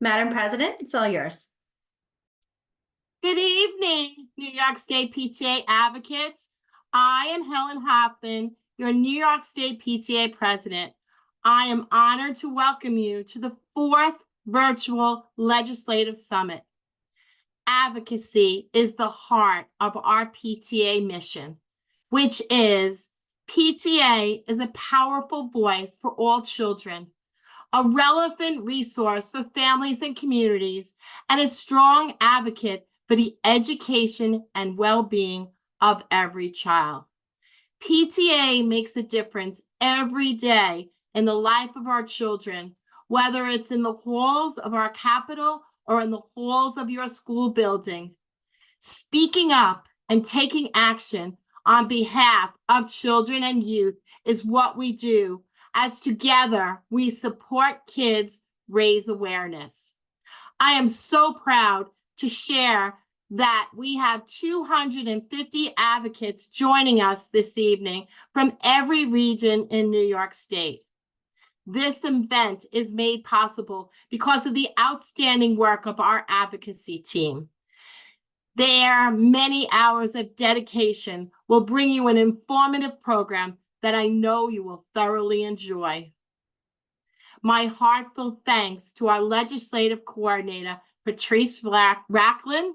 Madam President, it's all yours. Good evening, New York State PTA advocates. I am Helen Hoffman, your New York State PTA president. I am honored to welcome you to the 4th Virtual Legislative Summit. Advocacy is the heart of our PTA mission, which is PTA is a powerful voice for all children, a relevant resource for families and communities, and a strong advocate for the education and well-being of every child. PTA makes a difference every day in the life of our children, whether it's in the halls of our Capitol or in the halls of your school building. Speaking up and taking action on behalf of children and youth is what we do, as together we support kids, raise awareness. I am so proud to share that we have 250 advocates joining us this evening from every region in New York State. This event is made possible because of the outstanding work of our advocacy team. Their many hours of dedication will bring you an informative program that I know you will thoroughly enjoy. My heartfelt thanks to our legislative coordinator, Patrice Racklin,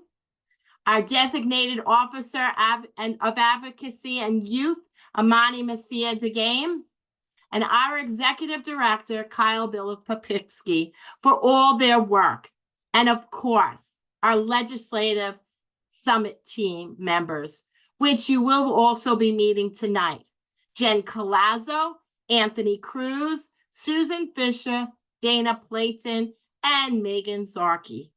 our designated officer of advocacy and youth, Amani Messia DeGame, and our executive director, Kyle Bilopapitsky, for all their work. And of course, our legislative summit team members, which you will also be meeting tonight. Jen Colazzo, Anthony Cruz, Susan Fisher, Dana Playton, and Megan Zarkey.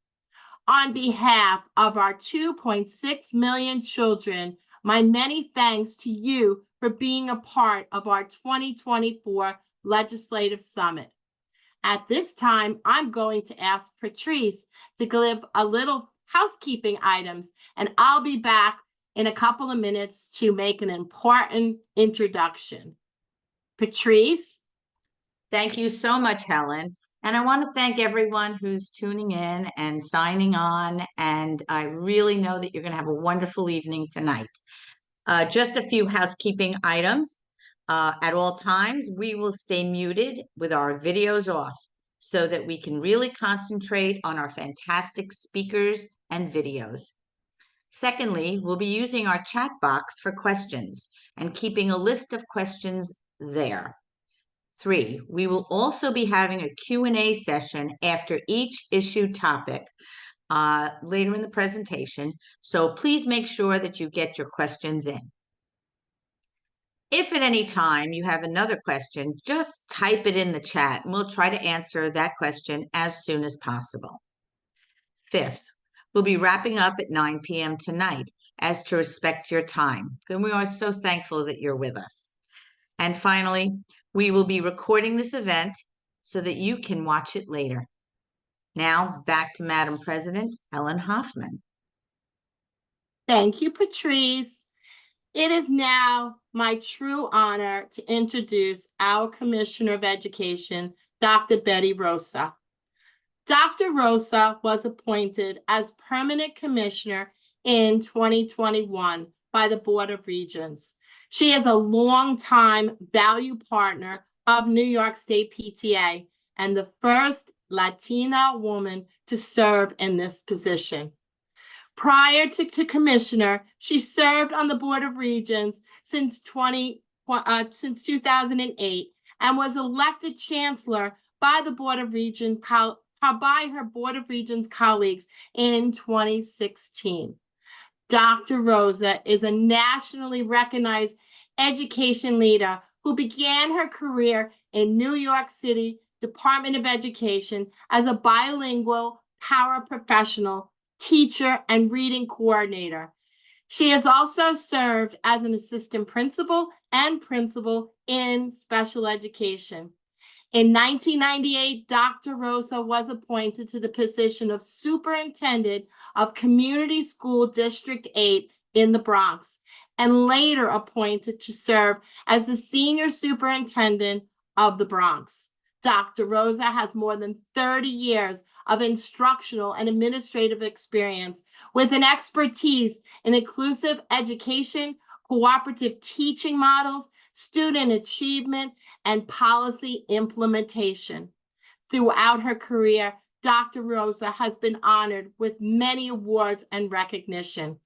On behalf of our 2.6 million children, my many thanks to you for being a part of our 2024 Legislative Summit. At this time, I'm going to ask Patrice to give a little housekeeping items, and I'll be back in a couple of minutes to make an important introduction. Patrice? Thank you so much, Helen. And I want to thank everyone who's tuning in and signing on. And I really know that you're going to have a wonderful evening tonight. Just a few housekeeping items. At all times, we will stay muted with our videos off so that we can really concentrate on our fantastic speakers and videos. Secondly, we'll be using our chat box for questions and keeping a list of questions there. 3, we will also be having a Q&A session after each issue topic later in the presentation, so please make sure that you get your questions in. If at any time you have another question, just type it in the chat and we'll try to answer that question as soon as possible. 5th, we'll be wrapping up at 9 p.m. tonight as to respect your time, and we are so thankful that you're with us. And finally, we will be recording this event so that you can watch it later. Now, back to Madam President, Helen Hoffman. Thank you, Patrice. It is now my true honor to introduce our Commissioner of Education, Dr. Betty Rosa. Dr. Rosa was appointed as permanent commissioner in 2021 by the Board of Regents. She is a longtime value partner of New York State PTA and the first Latina woman to serve in this position. Prior to commissioner, she served on the Board of Regents since 2008 and was elected chancellor by the Board of Regents by her Board of Regents colleagues in 2016. Dr. Rosa is a nationally recognized education leader who began her career in New York City Department of Education as a bilingual paraprofessional, teacher, and reading coordinator. She has also served as an assistant principal and principal in special education. In 1998, Dr. Rosa was appointed to the position of Superintendent of Community School District 8 in the Bronx, and later appointed to serve as the Senior Superintendent of the Bronx. Dr. Rosa has more than 30 years of instructional and administrative experience with an expertise in inclusive education, cooperative teaching models, student achievement, and policy implementation. Throughout her career, Dr. Rosa has been honored with many awards and recognition.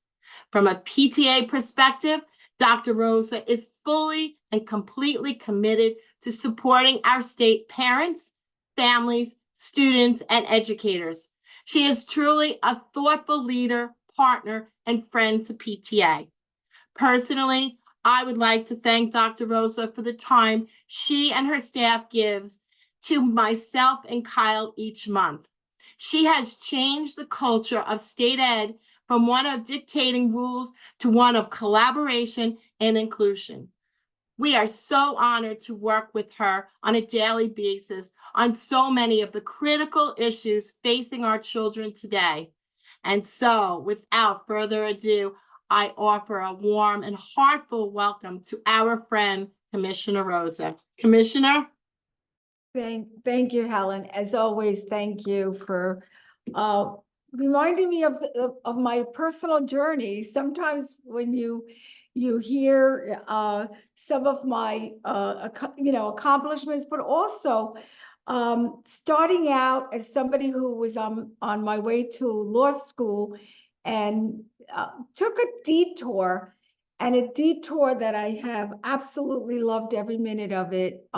From a PTA perspective, Dr. Rosa is fully and completely committed to supporting our state parents, families, students, and educators. She is truly a thoughtful leader, partner, and friend to PTA. Personally, I would like to thank Dr. Rosa for the time she and her staff gives to myself and Kyle each month. She has changed the culture of state ed from one of dictating rules to one of collaboration and inclusion. We are so honored to work with her on a daily basis on so many of the critical issues facing our children today. And so, without further ado, I offer a warm and heartfelt welcome to our friend, Commissioner Rosa. Commissioner? Thank you, Helen. As always, thank you for reminding me of my personal journey. Sometimes when you hear some of my accomplishments, but also starting out as somebody who was on my way to law school and took a detour, and a detour that I have absolutely loved every minute of it.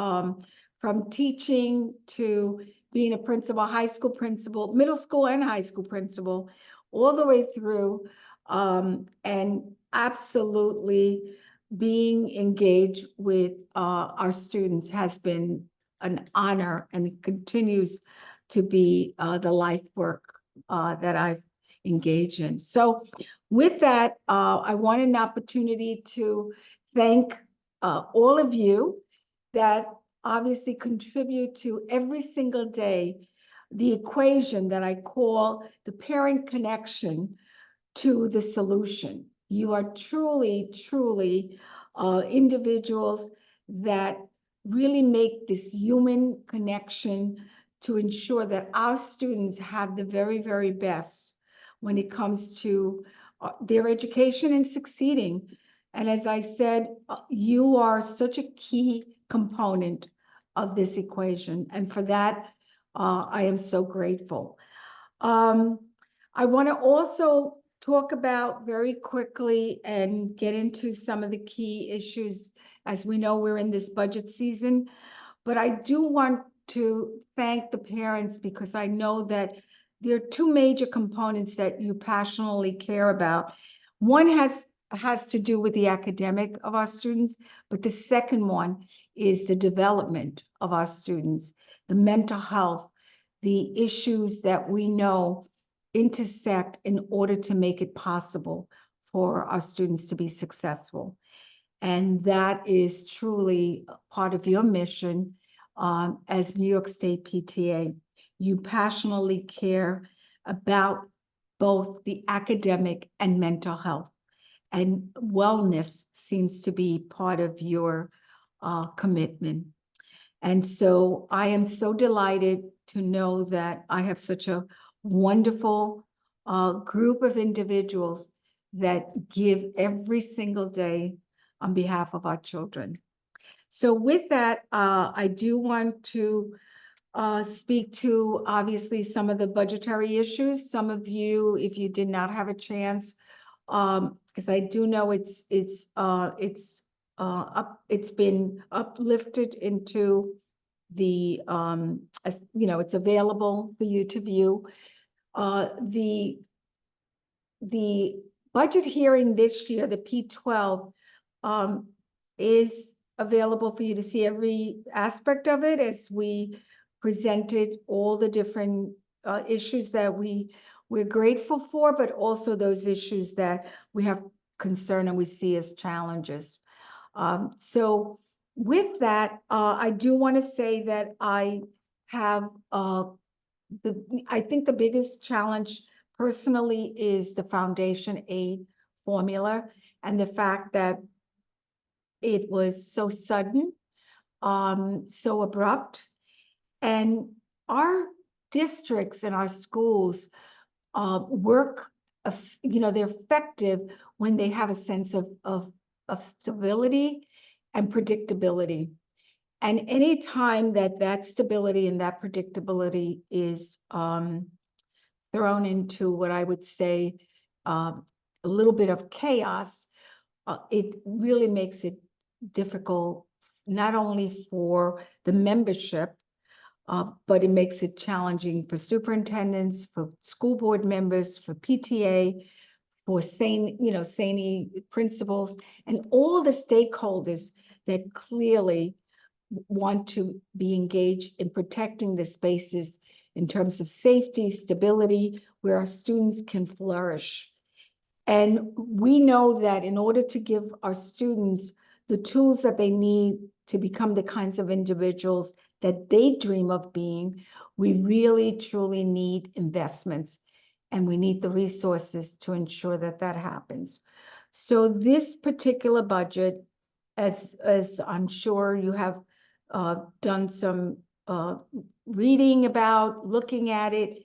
From teaching to being a principal, high school principal, middle school and high school principal, all the way through, and absolutely being engaged with our students has been an honor, and it continues to be the life work that I've engaged in. So with that, I want an opportunity to thank all of you that obviously contribute to every single day the equation that I call the parent connection to the solution. You are truly, truly individuals that really make this human connection to ensure that our students have the very, very best when it comes to their education and succeeding. And as I said, you are such a key component of this equation. And for that, I am so grateful. I want to also talk about very quickly and get into some of the key issues. As we know, we're in this budget season, but I do want to thank the parents because I know that there are two major components that you passionately care about. One has to do with the academic of our students, but the second one is the development of our students, the mental health, the issues that we know intersect in order to make it possible for our students to be successful. And that is truly part of your mission as New York State PTA. You passionately care about both the academic and mental health. And wellness seems to be part of your commitment. And so I am so delighted to know that I have such a wonderful group of individuals that give every single day on behalf of our children. So with that, I do want to speak to obviously some of the budgetary issues. Some of you, if you did not have a chance, because I do know it's been uplifted into the it's available for you to view. The budget hearing this year, the P12, is available for you to see every aspect of it as we presented all the different issues that we're grateful for, but also those issues that we have concern and we see as challenges. So with that, I do want to say that I have I think the biggest challenge personally is the foundation aid formula and the fact that it was so sudden, so abrupt, And our districts and our schools work, they're effective when they have a sense of stability and predictability. And any time that stability and that predictability is thrown into what I would say a little bit of chaos, it really makes it difficult, not only for the membership, but it makes it challenging for superintendents, for school board members, for PTA, for SANY principals, and all the stakeholders that clearly want to be engaged in protecting the spaces in terms of safety, stability, where our students can flourish. And we know that in order to give our students the tools that they need to become the kinds of individuals that they dream of being, we really, truly need investments, and we need the resources to ensure that that happens. So this particular budget, as I'm sure you have done some reading about, looking at it,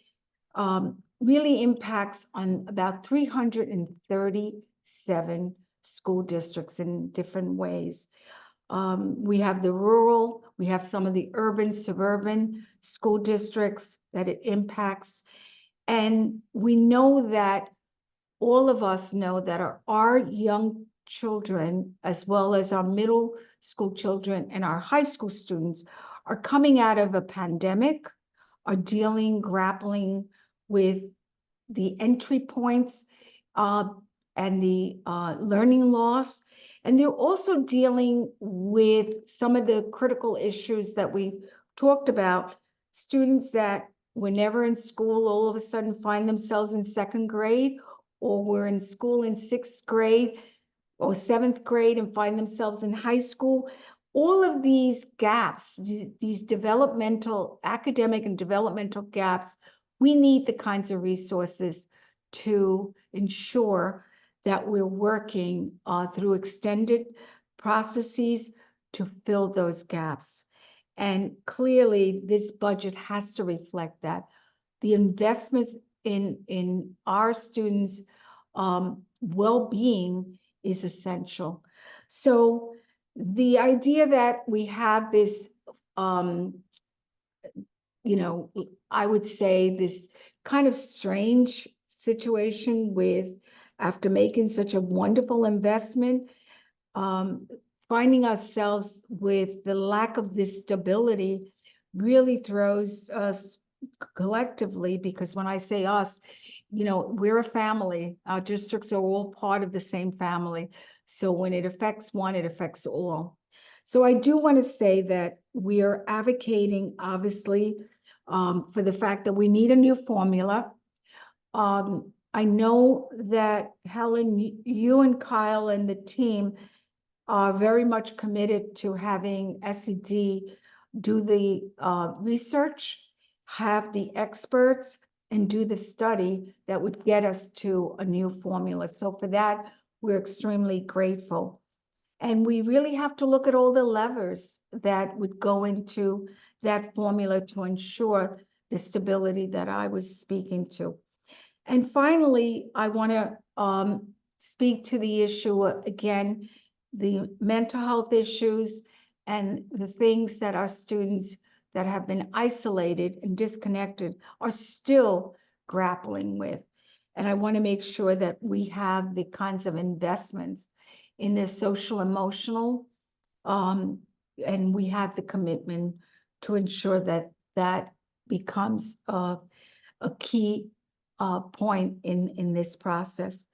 really impacts on about 337 school districts in different ways. We have the rural, we have some of the urban, suburban school districts that it impacts. And we know that all of us know that our young children, as well as our middle school children and our high school students, are coming out of a pandemic, are grappling with the entry points and the learning loss. And they're also dealing with some of the critical issues that we talked about. Students that were never in school all of a sudden find themselves in second grade, or were in school in sixth grade or seventh grade and find themselves in high school. All of these gaps, these developmental, academic and developmental gaps, we need the kinds of resources to ensure that we're working through extended processes to fill those gaps. And clearly, this budget has to reflect that. The investments in our students' well-being is essential. So the idea that we have this, I would say this kind of strange situation with, after making such a wonderful investment, finding ourselves with the lack of this stability really throws us collectively, because when I say us, we're a family. Our districts are all part of the same family. So when it affects one, it affects all. So I do want to say that we are advocating, obviously, for the fact that we need a new formula. I know that Helen, you and Kyle and the team are very much committed to having SED do the research, have the experts, and do the study that would get us to a new formula. So for that, we're extremely grateful. And we really have to look at all the levers that would go into that formula to ensure the stability that I was speaking to. And finally, I want to speak to the issue again, the mental health issues and the things that our students that have been isolated and disconnected are still grappling with. And I want to make sure that we have the kinds of investments in this social emotional, and we have the commitment to ensure that that becomes a key point in this process.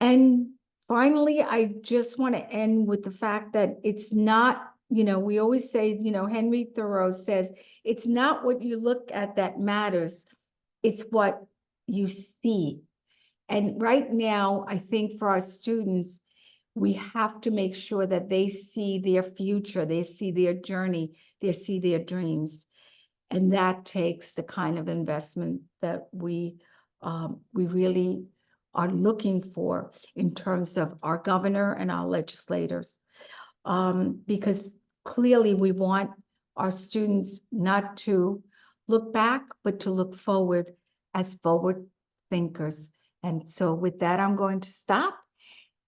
And finally, I just want to end with the fact that it's not, we always say, Henry Thoreau says, it's not what you look at that matters, it's what you see. And right now, I think for our students, we have to make sure that they see their future, they see their journey, they see their dreams. And that takes the kind of investment that we really are looking for in terms of our governor and our legislators. Because clearly we want our students not to look back, but to look forward as forward thinkers. And so with that, I'm going to stop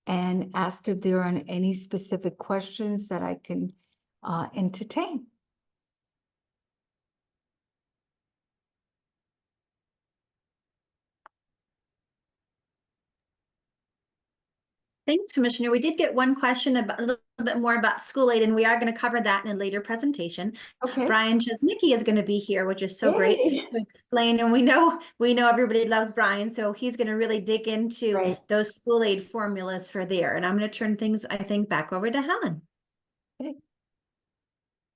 and ask if there are any specific questions that I can entertain. Thanks, Commissioner. We did get one question about a little bit more about school aid, and we are going to cover that in a later presentation. Okay. Brian Chesnicki is going to be here, which is so great Yay. to explain. And we know everybody loves Brian, so he's going to really dig into Right. those school aid formulas for there. And I'm going to turn things, I think, back over to Helen.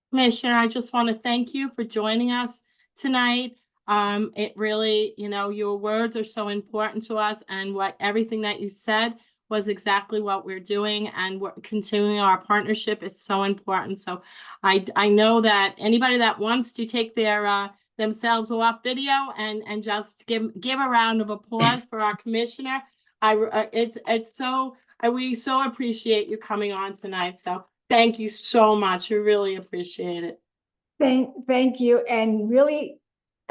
Commissioner, I just want to thank you for joining us tonight. It really, your words are so important to us, and everything that you said was exactly what we're doing, and we're continuing our partnership. It's so important. So I know that anybody that wants to take their themselves off video and just give a round of applause for our commissioner. We so appreciate you coming on tonight. So thank you so much. We really appreciate it. Thank you. And really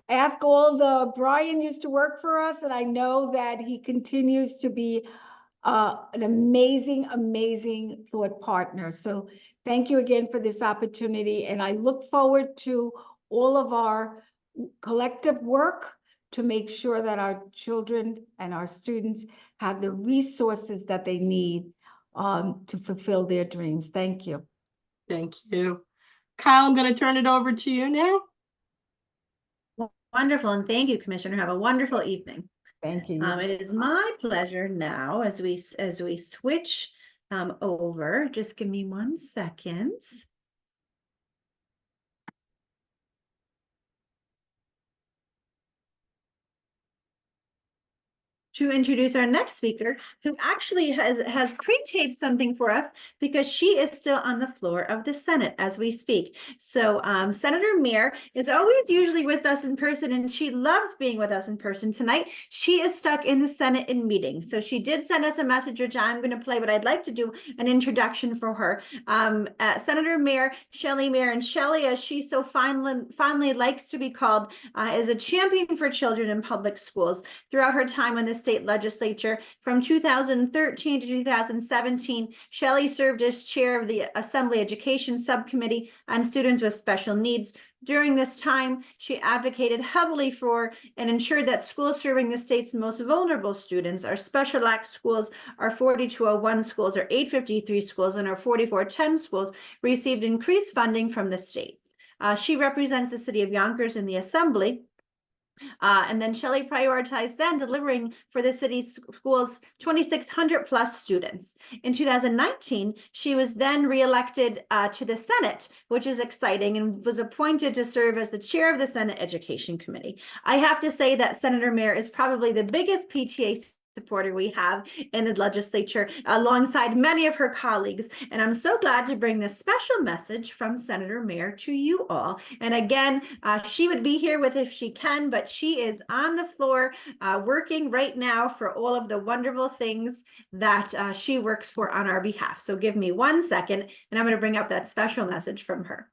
ask Brian used to work for us, and I know that he continues to be an amazing thought partner. So thank you again for this opportunity. And I look forward to all of our collective work to make sure that our children and our students have the resources that they need to fulfill their dreams. Thank you. Thank you. Kyle, I'm going to turn it over to you now. Wonderful. And thank you, Commissioner. Have a wonderful evening. Thank you. It is my pleasure now as we switch over. Just give me 1 second. To introduce our next speaker, who actually has pre-taped something for us because she is still on the floor of the Senate as we speak. So Senator Meir is always usually with us in person, and she loves being with us in person. Tonight, she is stuck in the Senate in meeting. So she did send us a message, which I'm going to play, but I'd like to do an introduction for her. Senator Meir, Shelley Meir, and Shelley, as she so fondly likes to be called, is a champion for children in public schools throughout her time in the state legislature. From 2013 to 2017, Shelley served as chair of the Assembly Education Subcommittee on Students with Special Needs. During this time, she advocated heavily for and ensured that schools serving the state's most vulnerable students, our special act schools, our 4201 schools, our 853 schools, and our 4410 schools, received increased funding from the state. She represents the city of Yonkers in the Assembly. And then Shelley prioritized then delivering for the city's schools 2,600 plus students. In 2019, she was then reelected to the Senate, which is exciting, and was appointed to serve as the chair of the Senate Education Committee. I have to say that Senator Meir is probably the biggest PTA supporter we have in the legislature, alongside many of her colleagues. And I'm so glad to bring this special message from Senator Meir to you all. And again, she would be here with if she can, but she is on the floor working right now for all of the wonderful things that she works for on our behalf. So give me 1 second, and I'm going to bring up that special message from her.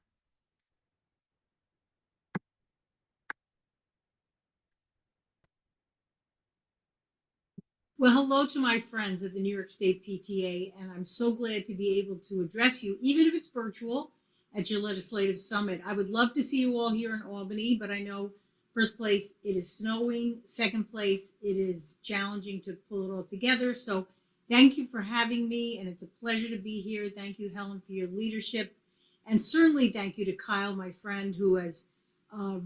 Well, hello to my friends at the New York State PTA, and I'm so glad to be able to address you, even if it's virtual, at your legislative summit. I would love to see you all here in Albany, but I know first place, it is snowing. Second place, it is challenging to pull it all together. So thank you for having me, and it's a pleasure to be here. Thank you, Helen, for your leadership. And certainly thank you to Kyle, my friend, who has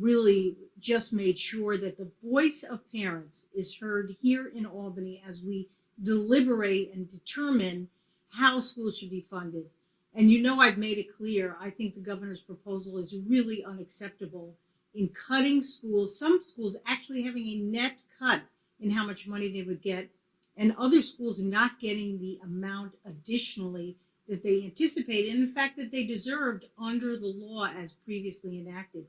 really just made sure that the voice of parents is heard here in Albany as we deliberate and determine how schools should be funded. And you know, I've made it clear, I think the governor's proposal is really unacceptable in cutting schools, some schools actually having a net cut in how much money they would get, and other schools not getting the amount additionally that they anticipated, and in fact that they deserved under the law as previously enacted.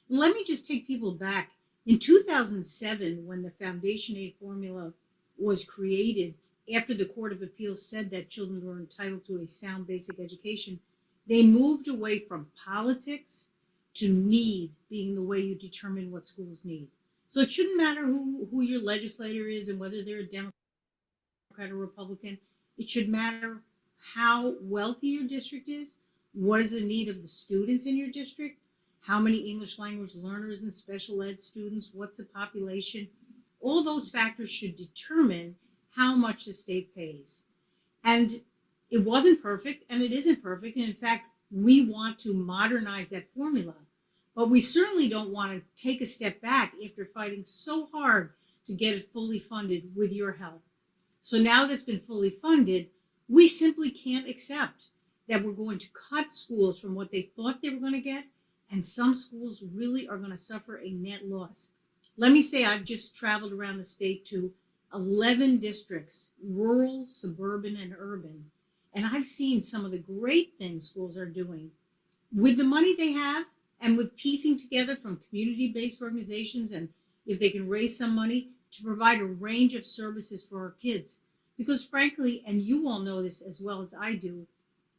Let me just take people back. In 2007, when the foundation aid formula was created, after the Court of Appeals said that children were entitled to a sound basic education, they moved away from politics to need being the way you determine what schools need. So it shouldn't matter who your legislator is and whether they're a Democrat or Republican. It should matter how wealthy your district is, what is the need of the students in your district, how many English language learners and special ed students, what's the population. All those factors should determine how much the state pays. And it wasn't perfect, and it isn't perfect. And in fact, we want to modernize that formula. But we certainly don't want to take a step back after fighting so hard to get it fully funded with your help. So now that's been fully funded, we simply can't accept that we're going to cut schools from what they thought they were going to get, and some schools really are going to suffer a net loss. Let me say I've just traveled around the state to 11 districts, rural, suburban, and urban, and I've seen some of the great things schools are doing with the money they have and with piecing together from community-based organizations, and if they can raise some money to provide a range of services for our kids. Because frankly, and you all know this as well as I do,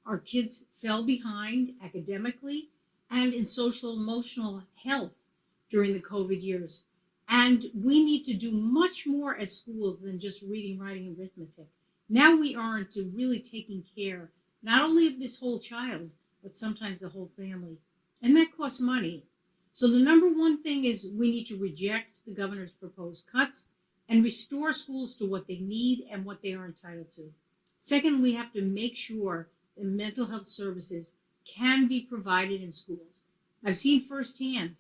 our kids fell behind academically and in social emotional health during the COVID years. And we need to do much more as schools than just reading, writing, and arithmetic. Now we aren't to really taking care, not only of this whole child, but sometimes the whole family. And that costs money. So the number one thing is we need to reject the governor's proposed cuts and restore schools to what they need and what they are entitled to. Second, we have to make sure that mental health services can be provided in schools. I've seen firsthand,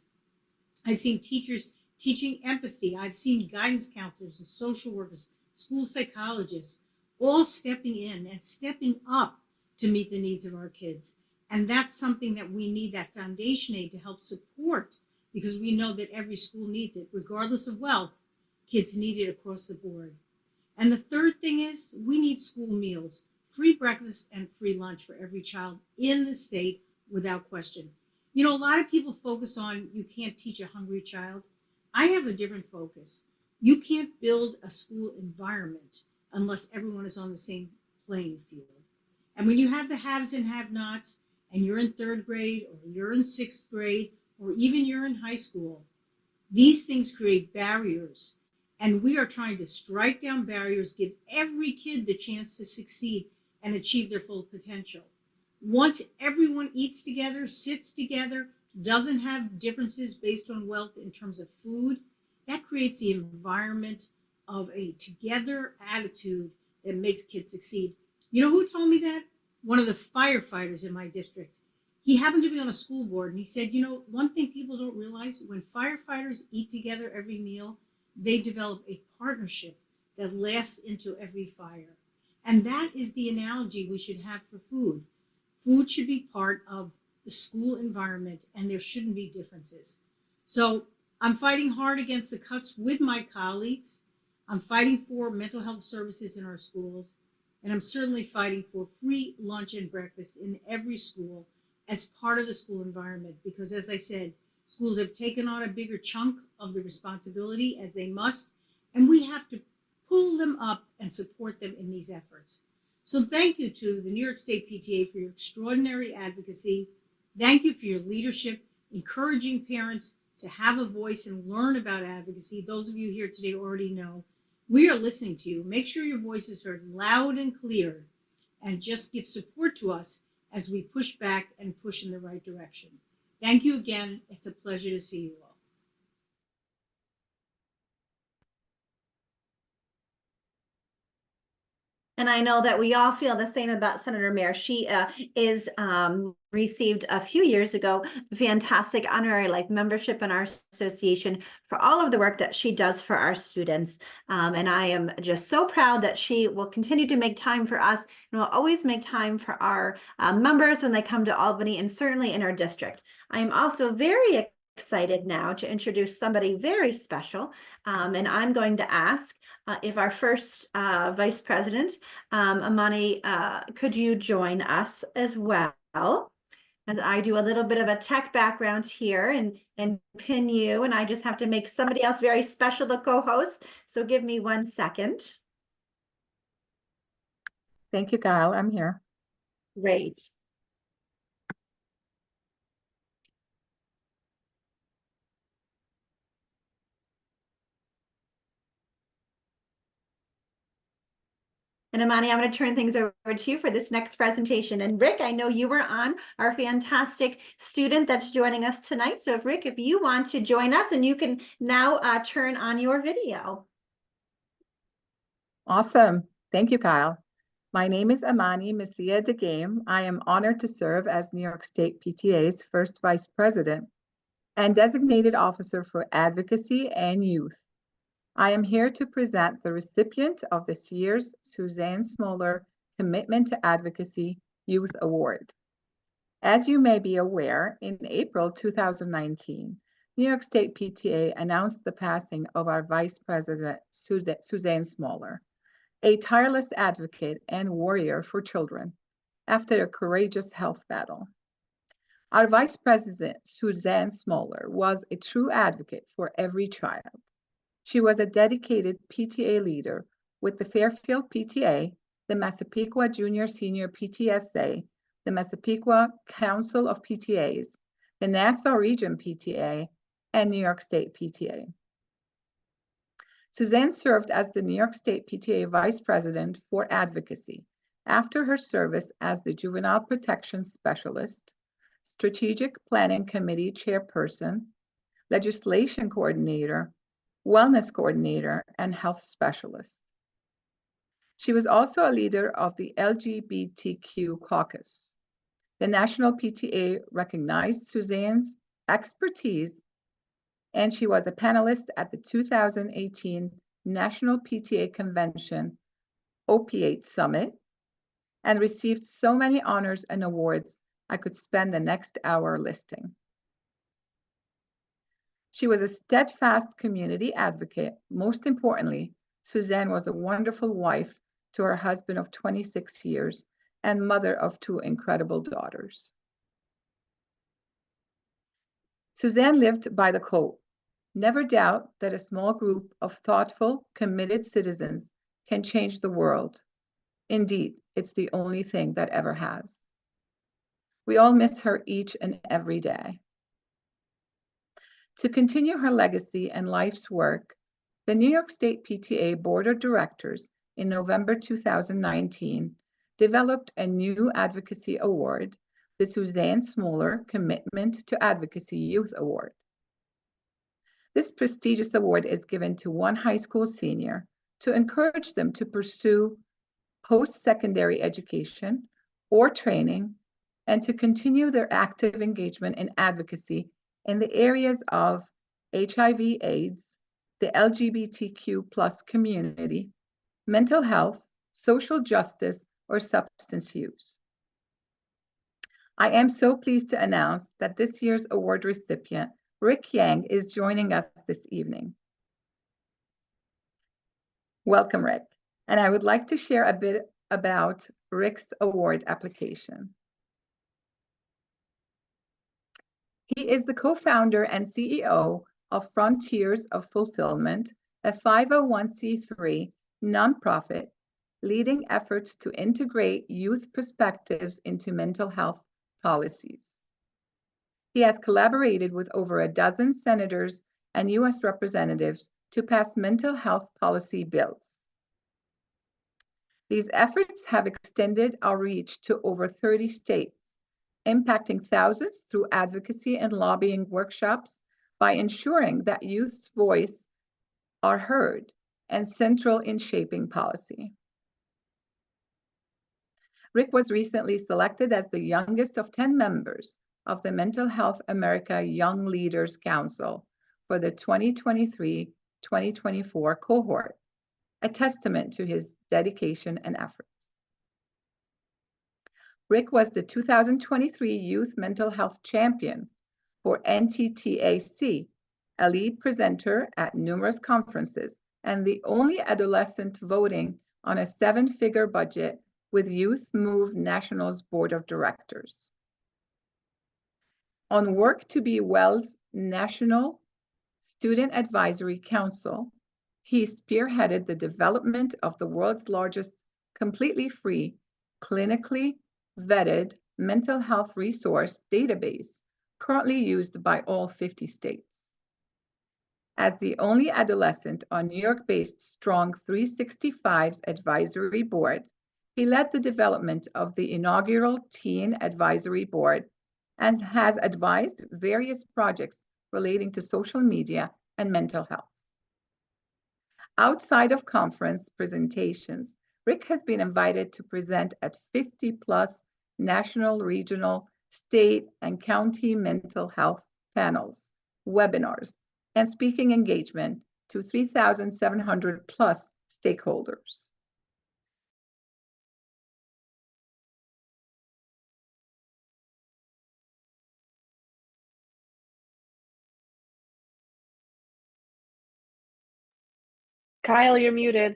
I've seen teachers teaching empathy. I've seen guidance counselors and social workers, school psychologists, all stepping in and stepping up to meet the needs of our kids. And that's something that we need, that foundation aid to help support, because we know that every school needs it, regardless of wealth. Kids need it across the board. And the third thing is we need school meals, free breakfast and free lunch for every child in the state without question. You know, a lot of people focus on you can't teach a hungry child. I have a different focus. You can't build a school environment unless everyone is on the same playing field. And when you have the haves and have-nots, and you're in third grade or you're in sixth grade or even you're in high school, these things create barriers. And we are trying to strike down barriers, give every kid the chance to succeed and achieve their full potential. Once everyone eats together, sits together, doesn't have differences based on wealth in terms of food, that creates the environment of a together attitude that makes kids succeed. You know who told me that? One of the firefighters in my district. He happened to be on a school board, and he said, you know, one thing people don't realize, when firefighters eat together every meal, they develop a partnership that lasts into every fire. And that is the analogy we should have for food. Food should be part of the school environment, and there shouldn't be differences. So I'm fighting hard against the cuts with my colleagues. I'm fighting for mental health services in our schools. And I'm certainly fighting for free lunch and breakfast in every school as part of the school environment. Because as I said, schools have taken on a bigger chunk of the responsibility, as they must, and we have to pull them up and support them in these efforts. So thank you to the New York State PTA for your extraordinary advocacy. Thank you for your leadership, encouraging parents to have a voice and learn about advocacy. Those of you here today already know. We are listening to you. Make sure your voice is heard loud and clear, and just give support to us as we push back and push in the right direction. Thank you again. It's a pleasure to see you all. And I know that we all feel the same about Senator Mayer. She is received a few years ago fantastic honorary life membership in our association for all of the work that she does for our students. And I am just so proud that she will continue to make time for us and will always make time for our members when they come to Albany, and certainly in our district. I am also very excited now to introduce somebody very special, and I'm going to ask if our first Vice President, Amani, could you join us as well, as I do a little bit of a tech background here and pin you, and I just have to make somebody else very special the co-host, so give me 1 second. Thank you, Kyle. I'm here. Great. And Amani, I'm going to turn things over to you for this next presentation. And Rick, I know you were on, our fantastic student that's joining us tonight. So if Rick, if you want to join us, and you can now turn on your video. Awesome. Thank you, Kyle. My name is Amani Messia DeGame. I am honored to serve as New York State PTA's first Vice President and Designated Officer for Advocacy and Youth. I am here to present the recipient of this year's Suzanne Smoller Commitment to Advocacy Youth Award. As you may be aware, in April 2019, New York State PTA announced the passing of our Vice President, Suzanne Smoller, a tireless advocate and warrior for children after a courageous health battle. Our Vice President, Suzanne Smoller, was a true advocate for every child. She was a dedicated PTA leader with the Fairfield PTA, the Massapequa Junior Senior PTSA, the Massapequa Council of PTAs, the Nassau Region PTA, and New York State PTA. Suzanne served as the New York State PTA Vice President for Advocacy after her service as the Juvenile Protection Specialist, Strategic Planning Committee Chairperson, Legislation Coordinator, Wellness Coordinator, and Health Specialist. She was also a leader of the LGBTQ Caucus. The National PTA recognized Suzanne's expertise, and she was a panelist at the 2018 National PTA Convention Opiate Summit and received so many honors and awards I could spend the next hour listing. She was a steadfast community advocate. Most importantly, Suzanne was a wonderful wife to her husband of 26 years and mother of 2 incredible daughters. Suzanne lived by the quote, "Never doubt that a small group of thoughtful, committed citizens can change the world. Indeed, it's the only thing that ever has." We all miss her each and every day. To continue her legacy and life's work, the New York State PTA Board of Directors in November 2019 developed a new advocacy award, the Suzanne Smoller Commitment to Advocacy Youth Award. This prestigious award is given to one high school senior to encourage them to pursue post-secondary education or training and to continue their active engagement in advocacy in the areas of HIV/AIDS, the LGBTQ+ community, mental health, social justice, or substance use. I am so pleased to announce that this year's award recipient, Rick Yang, is joining us this evening. Welcome, Rick. And I would like to share a bit about Rick's award application. He is the co-founder and CEO of Frontiers of Fulfillment, a 501c3 nonprofit leading efforts to integrate youth perspectives into mental health policies. He has collaborated with over a dozen senators and U.S. representatives to pass mental health policy bills. These efforts have extended our reach to over 30 states, impacting thousands through advocacy and lobbying workshops by ensuring that youth's voice are heard and central in shaping policy. Rick was recently selected as the youngest of 10 members of the Mental Health America Young Leaders Council for the 2023-2024 cohort, a testament to his dedication and efforts. Rick was the 2023 Youth Mental Health Champion for NTTAC, a lead presenter at numerous conferences, and the only adolescent voting on a 7-figure budget with Youth Move National's Board of Directors. On Work to Be Well's National Student Advisory Council, he spearheaded the development of the world's largest completely free, clinically vetted mental health resource database currently used by all 50 states. As the only adolescent on New York-based Strong 365's advisory board, he led the development of the inaugural Teen Advisory Board and has advised various projects relating to social media and mental health. Outside of conference presentations, Rick has been invited to present at 50+ national, regional, state, and county mental health panels, webinars, and speaking engagement to 3,700+ stakeholders. Kyle, you're muted.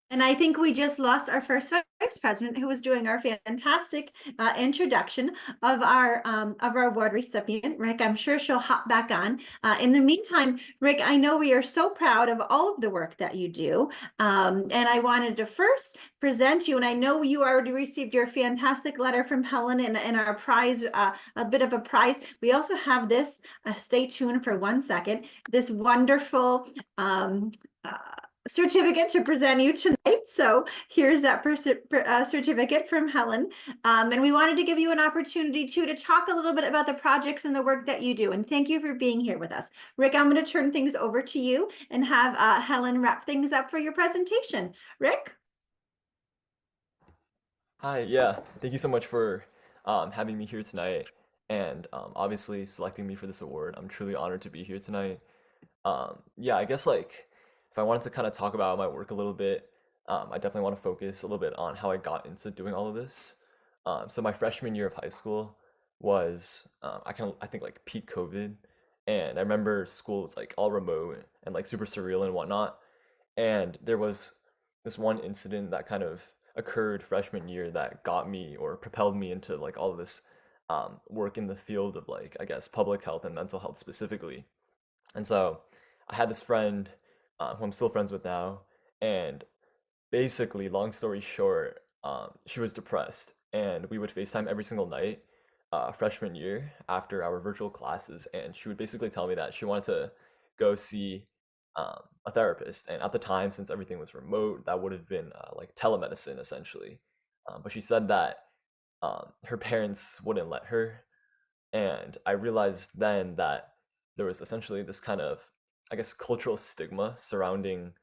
And I think we just lost our first vice president, who was doing our fantastic introduction of our award recipient, Rick. I'm sure she'll hop back on. In the meantime, Rick, I know we are so proud of all of the work that you do, and I wanted to first present you. And I know you already received your fantastic letter from Helen and our prize, a bit of a prize. We also have this. Stay tuned for 1 second. This wonderful. Certificate to present you tonight. So here's that certificate from Helen. And we wanted to give you an opportunity to talk a little bit about the projects and the work that you do. And thank you for being here with us. Rick, I'm going to turn things over to you and have Helen wrap things up for your presentation. Rick? Hi, yeah, thank you so much for having me here tonight and obviously selecting me for this award. I'm truly honored to be here tonight. Yeah, I guess like if I wanted to kind of talk about my work a little bit, I definitely want to focus a little bit on how I got into doing all of this. So my freshman year of high school was, I think like peak COVID, and I remember school was like all remote and like super surreal and whatnot. And there was this one incident that kind of occurred freshman year that got me or propelled me into like all of this work in the field of like, I guess, public health and mental health specifically. And so I had this friend who I'm still friends with now, and basically, long story short, she was depressed, and we would FaceTime every single night freshman year after our virtual classes, and she would basically tell me that she wanted to go see a therapist, and at the time, since everything was remote, that would have been like telemedicine essentially. But she said that her parents wouldn't let her, and I realized then that there was essentially this kind of, I guess, cultural stigma surrounding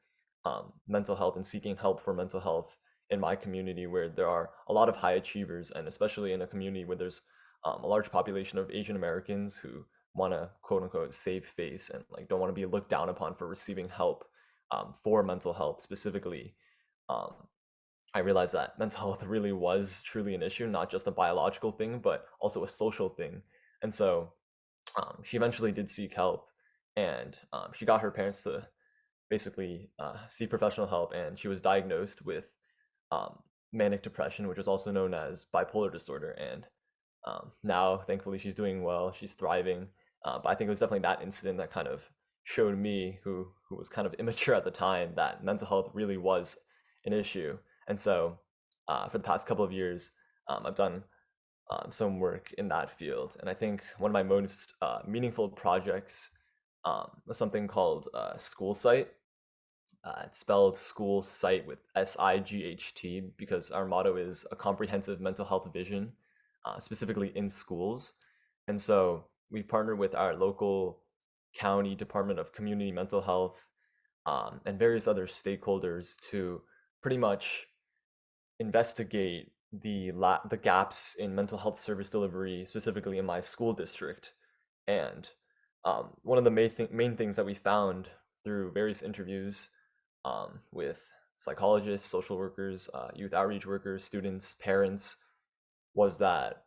mental health and seeking help for mental health in my community, where there are a lot of high achievers, and especially in a community where there's a large population of Asian Americans who want to quote unquote save face and like don't want to be looked down upon for receiving help for mental health specifically. I realized that mental health really was truly an issue, not just a biological thing, but also a social thing. And so she eventually did seek help, and she got her parents to basically seek professional help, and she was diagnosed with manic depression, which is also known as bipolar disorder. And now, thankfully, she's doing well, she's thriving. But I think it was definitely that incident that kind of showed me, who was kind of immature at the time, that mental health really was an issue. And so for the past couple of years, I've done some work in that field. And I think one of my most meaningful projects was something called School Sight. It's spelled School Sight with SIGHT because our motto is a comprehensive mental health vision, specifically in schools. And so we've partnered with our local county Department of Community Mental Health and various other stakeholders to pretty much investigate the gaps in mental health service delivery, specifically in my school district. And one of the main things that we found through various interviews with psychologists, social workers, youth outreach workers, students, parents, was that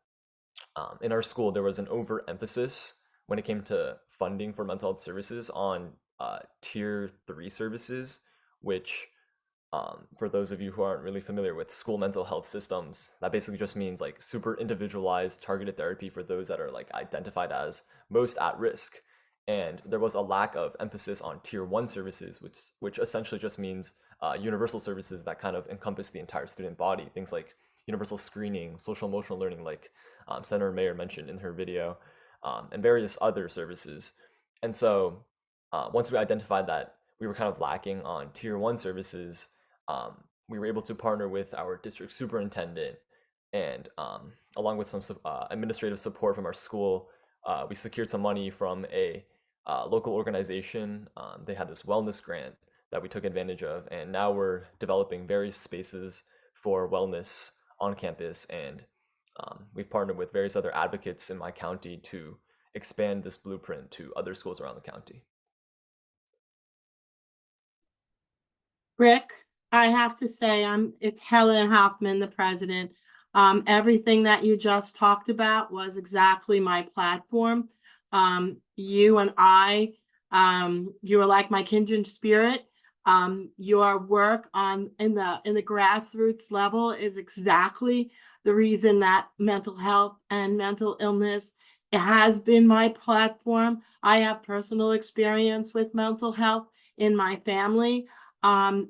in our school there was an overemphasis when it came to funding for mental health services on tier 3 services, which for those of you who aren't really familiar with school mental health systems, that basically just means like super individualized targeted therapy for those that are like identified as most at risk. And there was a lack of emphasis on tier 1 services, which essentially just means universal services that kind of encompass the entire student body, things like universal screening, social emotional learning, like Senator Mayer mentioned in her video, and various other services. And so once we identified that we were kind of lacking on tier 1 services, we were able to partner with our district superintendent, and along with some administrative support from our school, we secured some money from a local organization. They had this wellness grant that we took advantage of, and now we're developing various spaces for wellness on campus, and we've partnered with various other advocates in my county to expand this blueprint to other schools around the county. Rick, I have to say, it's Helen Hoffman, the president. Everything that you just talked about was exactly my platform. You and I, you are like my kindred spirit. Your work in the grassroots level is exactly the reason that mental health and mental illness, it has been my platform. I have personal experience with mental health in my family. And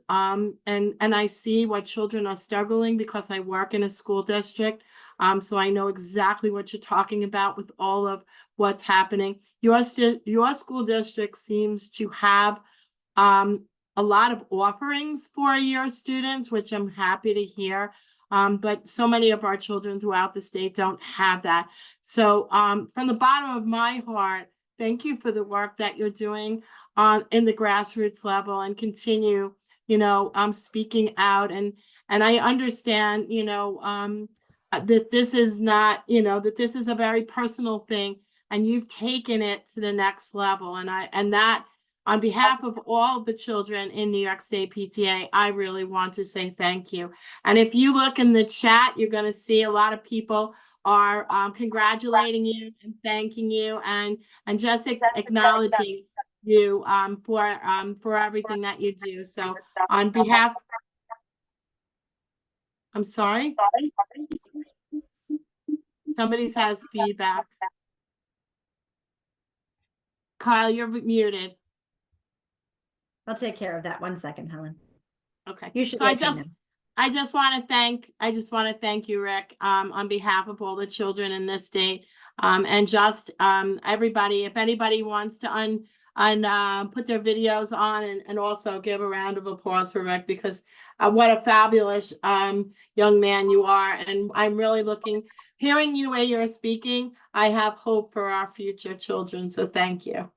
I see what children are struggling because I work in a school district. So I know exactly what you're talking about with all of what's happening. Your school district seems to have a lot of offerings for your students, which I'm happy to hear. But so many of our children throughout the state don't have that. So from the bottom of my heart, thank you for the work that you're doing in the grassroots level, and continue, speaking out. And I understand, that this is not, that this is a very personal thing, and you've taken it to the next level. And that, on behalf of all the children in New York State PTA, I really want to say thank you. And if you look in the chat, you're going to see a lot of people are congratulating you and thanking you, and just acknowledging you for everything that you do. So on behalf, I'm sorry, somebody has feedback. Kyle, you're muted. I'll take care of that. 1 second, Helen. Okay. You should So be okay now. I just want to thank you, Rick, on behalf of all the children in this state, and just everybody. If anybody wants to put their videos on, and also give a round of applause for Rick, because what a fabulous young man you are, and I'm really hearing you where you're speaking. I have hope for our future children. So thank you.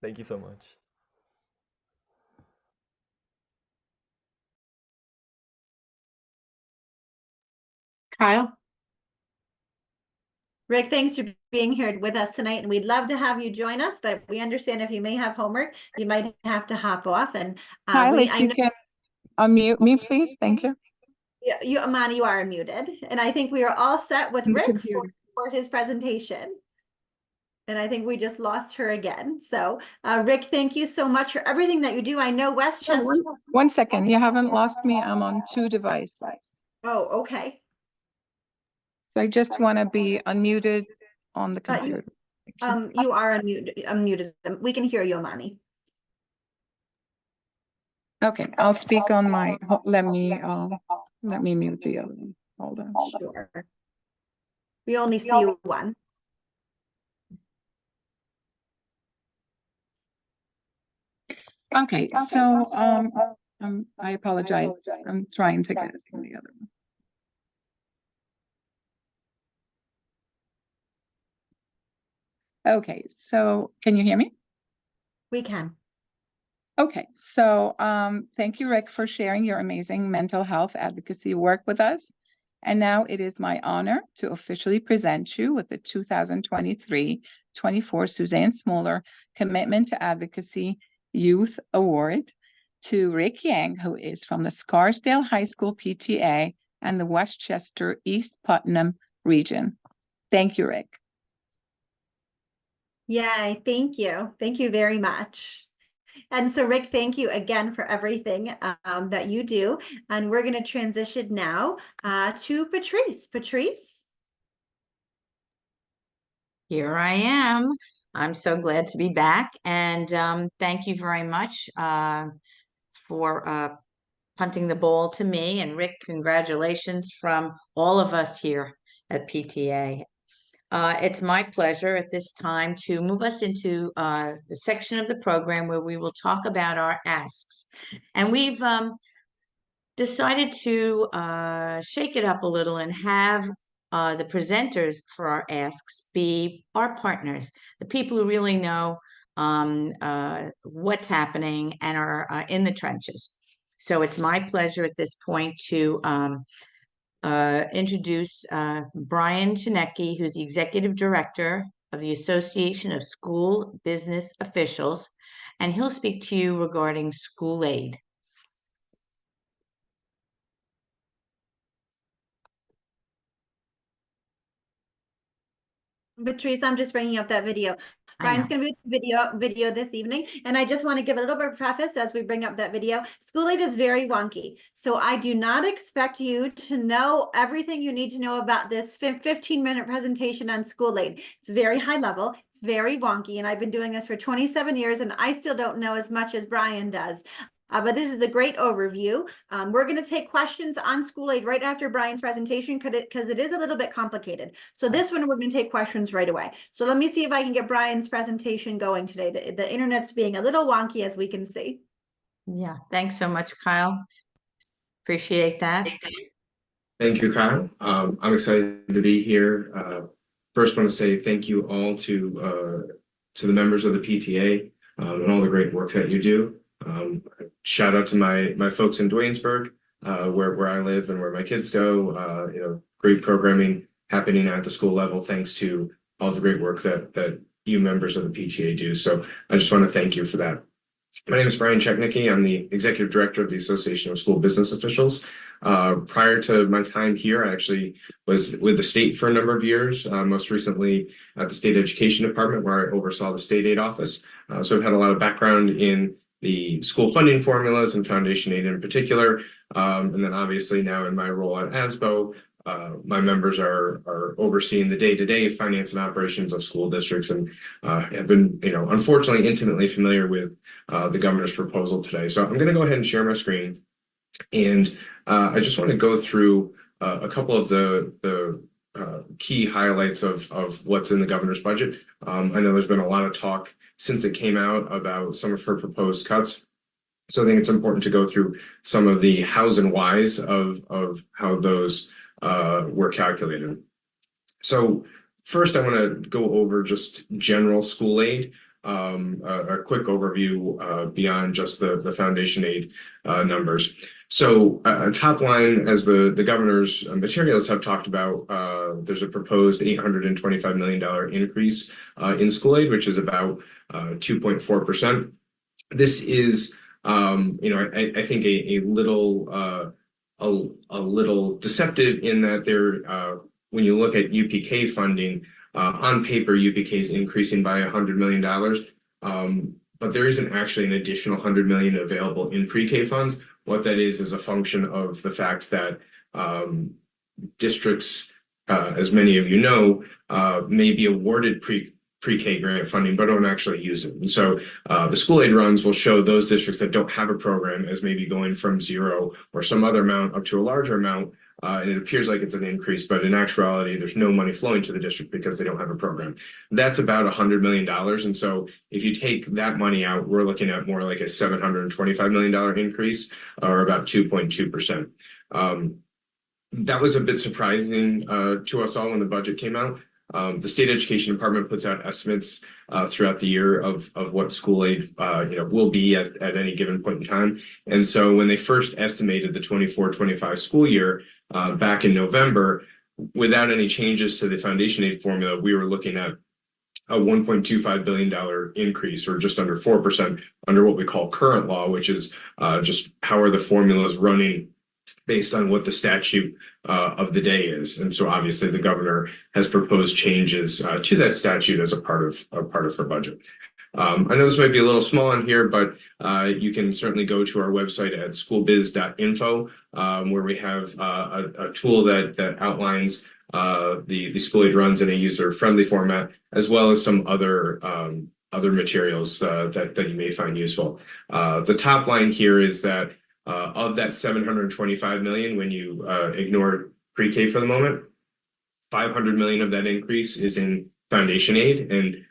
Thank you so much. Kyle? Rick, thanks for being here with us tonight, and we'd love to have you join us, but we understand if you may have homework, you might have to hop off. And Kyle, if you can unmute me, please. Thank you. Amani, you are muted, and I think we are all set with On the Rick computer. for his presentation. And I think we just lost her again. So Rick, thank you so much for everything that you do. I know Westchester. 1 second, you haven't lost me. I'm on 2 devices. Oh, okay. So I just want to be unmuted on the computer. You are unmuted. We can hear you, Amani. Okay, I'll speak on my, let me mute the other one. Hold on. Sure. We only see you one. Okay, so I apologize. I'm trying to get it from the other one. Okay, so can you hear me? We can. Okay, so thank you, Rick, for sharing your amazing mental health advocacy work with us. And now it is my honor to officially present you with the 2023-24 Suzanne Smoller Commitment to Advocacy Youth Award to Rick Yang, who is from the Scarsdale High School PTA and the Westchester East Putnam region. Thank you, Rick. Yay, thank you. Thank you very much. And so, Rick, thank you again for everything that you do. And we're going to transition now to Patrice. Patrice? Here I am. I'm so glad to be back. And thank you very much for punting the ball to me. And Rick, congratulations from all of us here at PTA. It's my pleasure at this time to move us into the section of the program where we will talk about our asks. And we've decided to shake it up a little and have the presenters for our asks be our partners, the people who really know what's happening and are in the trenches. So it's my pleasure at this point to introduce Brian Chinecki, who's the Executive Director of the Association of School Business Officials, and he'll speak to you regarding school aid. Patrice, I'm just bringing up that video. Brian's going to be video this evening, and I just want to give a little bit of preface as we bring up that video. School aid is very wonky, so I do not expect you to know everything you need to know about this 15-minute presentation on school aid. It's very high level, it's very wonky, and I've been doing this for 27 years, and I still don't know as much as Brian does. But this is a great overview. We're going to take questions on school aid right after Brian's presentation because it is a little bit complicated. So this one, we're going to take questions right away. So let me see if I can get Brian's presentation going today. The internet's being a little wonky, as we can see. Yeah, thanks so much, Kyle. Appreciate that. Thank you, Kyle. I'm excited to be here. First, want to say thank you all to the members of the PTA and all the great work that you do. Shout out to my folks in Duanesburg, where I live and where my kids go. Great programming happening at the school level, thanks to all the great work that you members of the PTA do. So I just want to thank you for that. My name is Brian Chinecki. I'm the Executive Director of the Association of School Business Officials. Prior to my time here, I actually was with the state for a number of years, most recently at the State Education Department, where I oversaw the state aid office. So I've had a lot of background in the school funding formulas and foundation aid in particular. And then obviously now in my role at ASBO, my members are overseeing the day-to-day finance and operations of school districts, and have been, unfortunately, intimately familiar with the governor's proposal today. So I'm going to go ahead and share my screen, and I just want to go through a couple of the key highlights of what's in the governor's budget. I know there's been a lot of talk since it came out about some of her proposed cuts. So I think it's important to go through some of the hows and whys of how those were calculated. So first, I want to go over just general school aid, a quick overview beyond just the foundation aid numbers. So top line, as the governor's materials have talked about, there's a proposed $825 million increase in school aid, which is about 2.4%. This is, I think a little deceptive in that there, when you look at UPK funding, on paper, UPK is increasing by $100 million, but there isn't actually an additional $100 million available in pre-K funds. What that is a function of the fact that districts, as many of you know, may be awarded pre-K grant funding, but don't actually use it. And so the school aid runs will show those districts that don't have a program as maybe going from zero or some other amount up to a larger amount. And it appears like it's an increase, but in actuality, there's no money flowing to the district because they don't have a program. That's about $100 million. And so if you take that money out, we're looking at more like a $725 million increase, or about 2.2%. That was a bit surprising to us all when the budget came out. The state education department puts out estimates throughout the year of what school aid will be at any given point in time. And so when they first estimated the 24-25 school year back in November, without any changes to the foundation aid formula, we were looking at a $1.25 billion increase, or just under 4% under what we call current law, which is just how are the formulas running based on what the statute of the day is. And so obviously the governor has proposed changes to that statute as a part of her budget. I know this might be a little small on here, but you can certainly go to our website at schoolbiz.info, where we have a tool that outlines the school aid runs in a user-friendly format, as well as some other materials that you may find useful. The top line here is that of that $725 million, when you ignore pre-K for the moment, $500 million of that increase is in foundation aid. And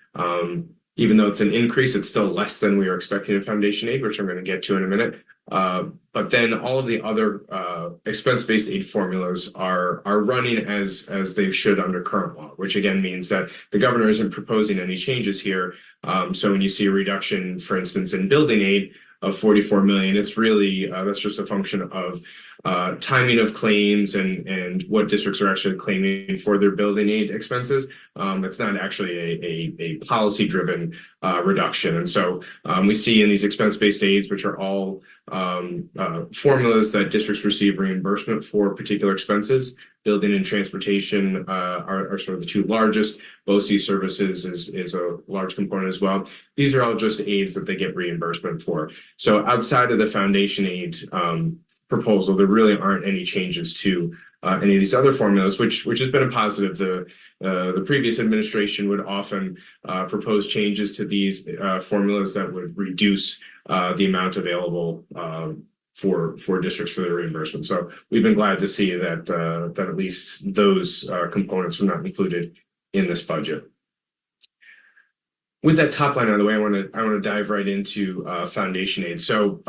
even though it's an increase, it's still less than we were expecting in foundation aid, which I'm going to get to in a minute. But then all of the other expense-based aid formulas are running as they should under current law, which again means that the governor isn't proposing any changes here. So when you see a reduction, for instance, in building aid of 44 million, it's really that's just a function of timing of claims and what districts are actually claiming for their building aid expenses. It's not actually a policy-driven reduction. And so we see in these expense-based aids, which are all formulas that districts receive reimbursement for particular expenses. Building and transportation are sort of the two largest. BOCES services is a large component as well. These are all just aids that they get reimbursement for. So outside of the foundation aid proposal, there really aren't any changes to any of these other formulas, which has been a positive. The previous administration would often propose changes to these formulas that would reduce the amount available for districts for their reimbursement. So we've been glad to see that that at least those components are not included in this budget. With that top line out of the way, I want to dive right into foundation aid. So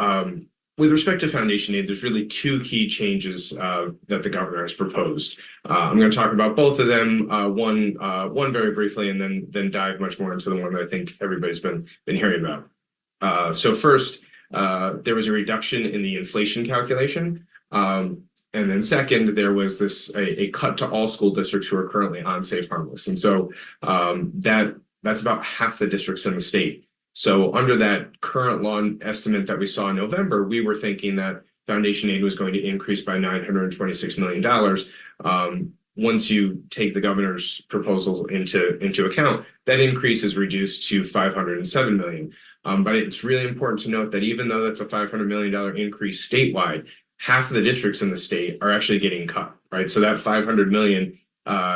with respect to foundation aid, there's really two key changes that the governor has proposed. I'm going to talk about both of them, one very briefly, and then dive much more into the one that I think everybody's been hearing about. So first, there was a reduction in the inflation calculation. And then second, there was a cut to all school districts who are currently on Safe Harmless. And so that's about half the districts in the state. So under that current law estimate that we saw in November, we were thinking that foundation aid was going to increase by $926 million. Once you take the governor's proposals into account, that increase is reduced to $507 million. But it's really important to note that even though that's a $500 million increase statewide, half of the districts in the state are actually getting cut, right? So that $500 million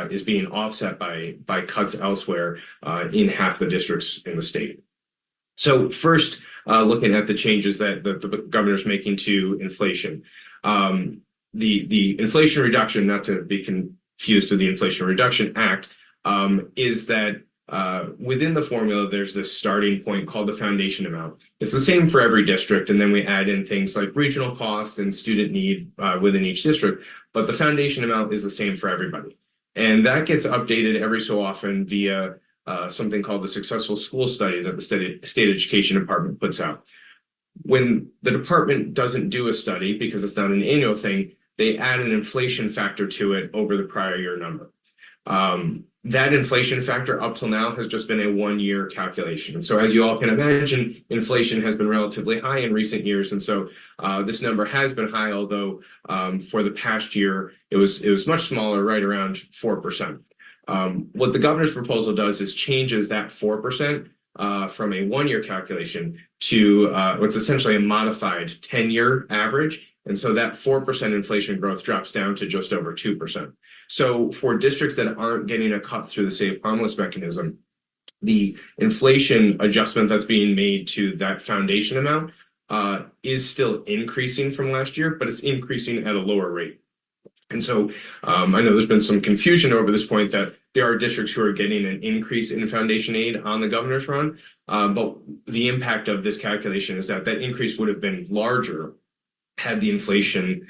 is being offset by cuts elsewhere in half the districts in the state. So first, looking at the changes that the governor's making to inflation. The Inflation Reduction, not to be confused with the Inflation Reduction Act, is that within the formula, there's this starting point called the foundation amount. It's the same for every district, and then we add in things like regional cost and student need within each district, but the foundation amount is the same for everybody. And that gets updated every so often via something called the Successful School Study that the State Education Department puts out. When the department doesn't do a study, because it's not an annual thing, they add an inflation factor to it over the prior year number. That inflation factor up till now has just been a one-year calculation. And so as you all can imagine, inflation has been relatively high in recent years. And so this number has been high, although for the past year, it was much smaller, right around 4%. What the governor's proposal does is changes that 4% from a one-year calculation to what's essentially a modified 10-year average. And so that 4% inflation growth drops down to just over 2%. So for districts that aren't getting a cut through the Safe Harmless mechanism, the inflation adjustment that's being made to that foundation amount is still increasing from last year, but it's increasing at a lower rate. And so I know there's been some confusion over this point that there are districts who are getting an increase in foundation aid on the governor's run, but the impact of this calculation is that increase would have been larger had the inflation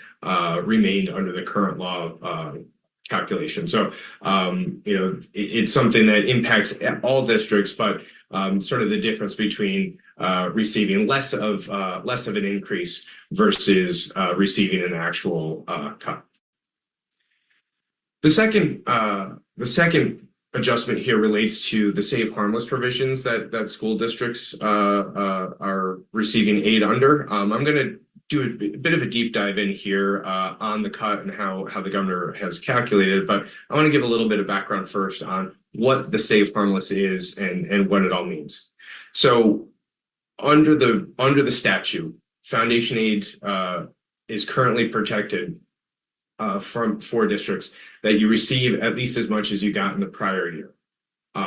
remained under the current law calculation. So, it's something that impacts all districts, but sort of the difference between receiving less of an increase versus receiving an actual cut. The second adjustment here relates to the Safe Harmless provisions that school districts are receiving aid under. I'm going to do a bit of a deep dive in here on the cut and how the governor has calculated, but I want to give a little bit of background first on what the Safe Harmless is and what it all means. So under the statute, foundation aid is currently protected for districts that you receive at least as much as you got in the prior year.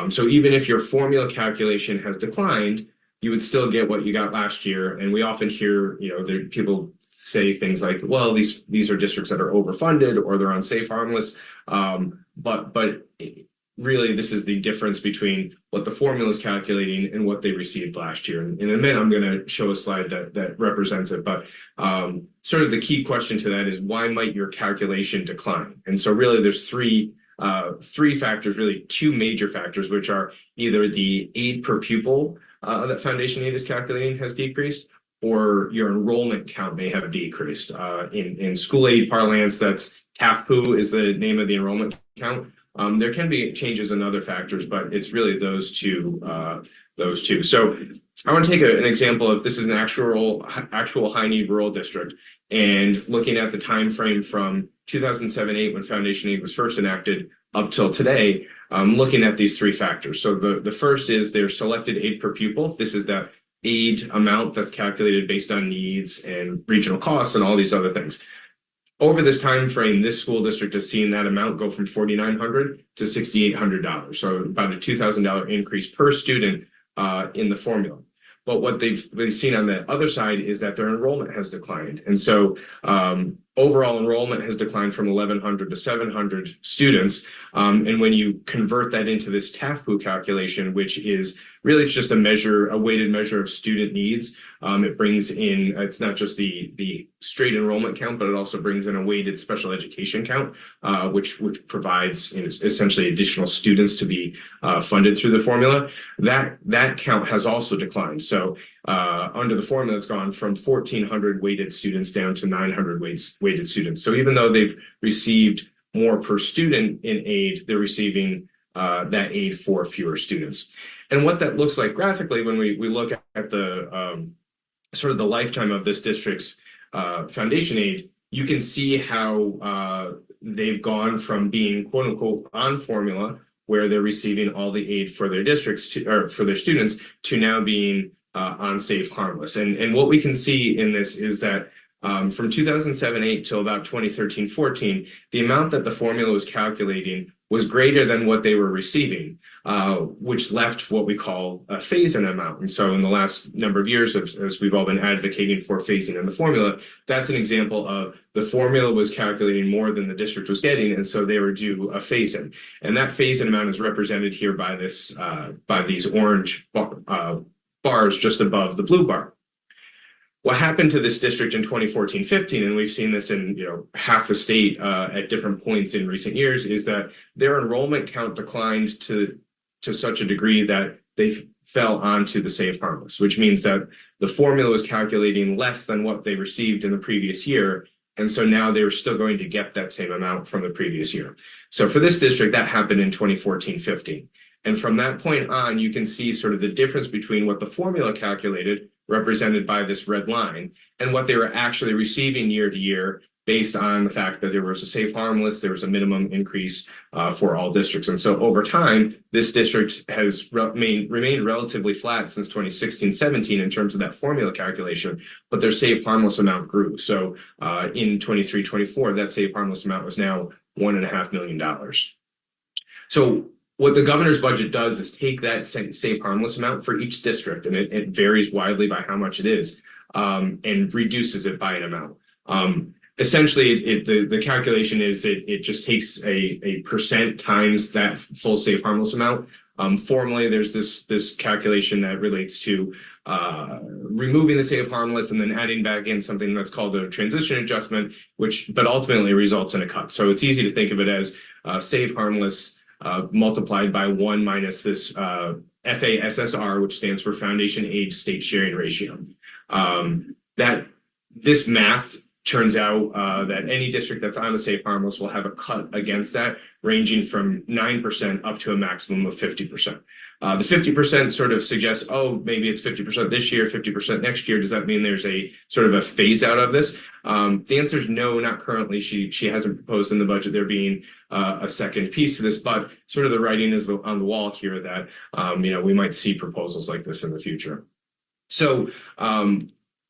So even if your formula calculation has declined, you would still get what you got last year. And we often hear, there people say things like, well, these are districts that are overfunded or they're unsafe, harmless. But really, this is the difference between what the formula is calculating and what they received last year. And in a minute, I'm going to show a slide that represents it. But sort of the key question to that is, why might your calculation decline? And so really, there's three factors, really two major factors, which are either the aid per pupil that Foundation Aid is calculating has decreased, or your enrollment count may have decreased. In school aid parlance, that's TAFPU is the name of the enrollment count. There can be changes in other factors, but it's really those two. So I want to take an example of, this is an actual high need rural district, and looking at the time frame from 2007-8 when Foundation Aid was first enacted up till today, looking at these three factors. So the first is their selected aid per pupil. This is that aid amount that's calculated based on needs and regional costs and all these other things. Over this time frame, this school district has seen that amount go from $4,900 to $6,800, so about a $2,000 increase per student in the formula. But what they've seen on the other side is that their enrollment has declined. And so overall enrollment has declined from 1,100 to 700 students. And when you convert that into this TAFPU calculation, which is really just a weighted measure of student needs, it brings in, it's not just the straight enrollment count, but it also brings in a weighted special education count, which provides essentially additional students to be funded through the formula. That count has also declined. So under the formula, it's gone from 1,400 weighted students down to 900 weighted students. So even though they've received more per student in aid, they're receiving that aid for fewer students. And what that looks like graphically, when we look at the sort of the lifetime of this district's Foundation Aid, you can see how they've gone from being quote unquote on formula, where they're receiving all the aid for their districts or for their students, to now being on safe, harmless. And what we can see in this is that from 2007-8 till about 2013-14, the amount that the formula was calculating was greater than what they were receiving, which left what we call a phase-in amount. And so in the last number of years, as we've all been advocating for phasing in the formula, that's an example of the formula was calculating more than the district was getting, and so they were due a phase-in. And that phase-in amount is represented here by this by these orange bars just above the blue bar. What happened to this district in 2014-15, and we've seen this in half the state at different points in recent years, is that their enrollment count declined to such a degree that they fell onto the safe, harmless, which means that the formula was calculating less than what they received in the previous year, and so now they were still going to get that same amount from the previous year. So for this district, that happened in 2014-15. And from that point on, you can see sort of the difference between what the formula calculated, represented by this red line, and what they were actually receiving year to year, based on the fact that there was a safe, harmless, there was a minimum increase for all districts. And so over time, this district has remained relatively flat since 2016-17 in terms of that formula calculation, but their safe, harmless amount grew. So in 23-24, that safe, harmless amount was now $1.5 million. So what the governor's budget does is take that safe, harmless amount for each district, and it varies widely by how much it is, and reduces it by an amount. Essentially, the calculation is it just takes a percent times that full safe, harmless amount. Formally, there's this calculation that relates to removing the safe, harmless, and then adding back in something that's called a transition adjustment, but ultimately results in a cut. So it's easy to think of it as safe, harmless, multiplied by 1 minus this FASSR, which stands for Foundation Aid State Sharing Ratio. That this math turns out that any district that's on the safe, harmless will have a cut against that, ranging from 9% up to a maximum of 50%. The 50% sort of suggests, oh, maybe it's 50% this year, 50% next year. Does that mean there's a sort of a phase out of this? The answer is no, not currently. She hasn't proposed in the budget there being a second piece to this, but sort of the writing is on the wall here that we might see proposals like this in the future. So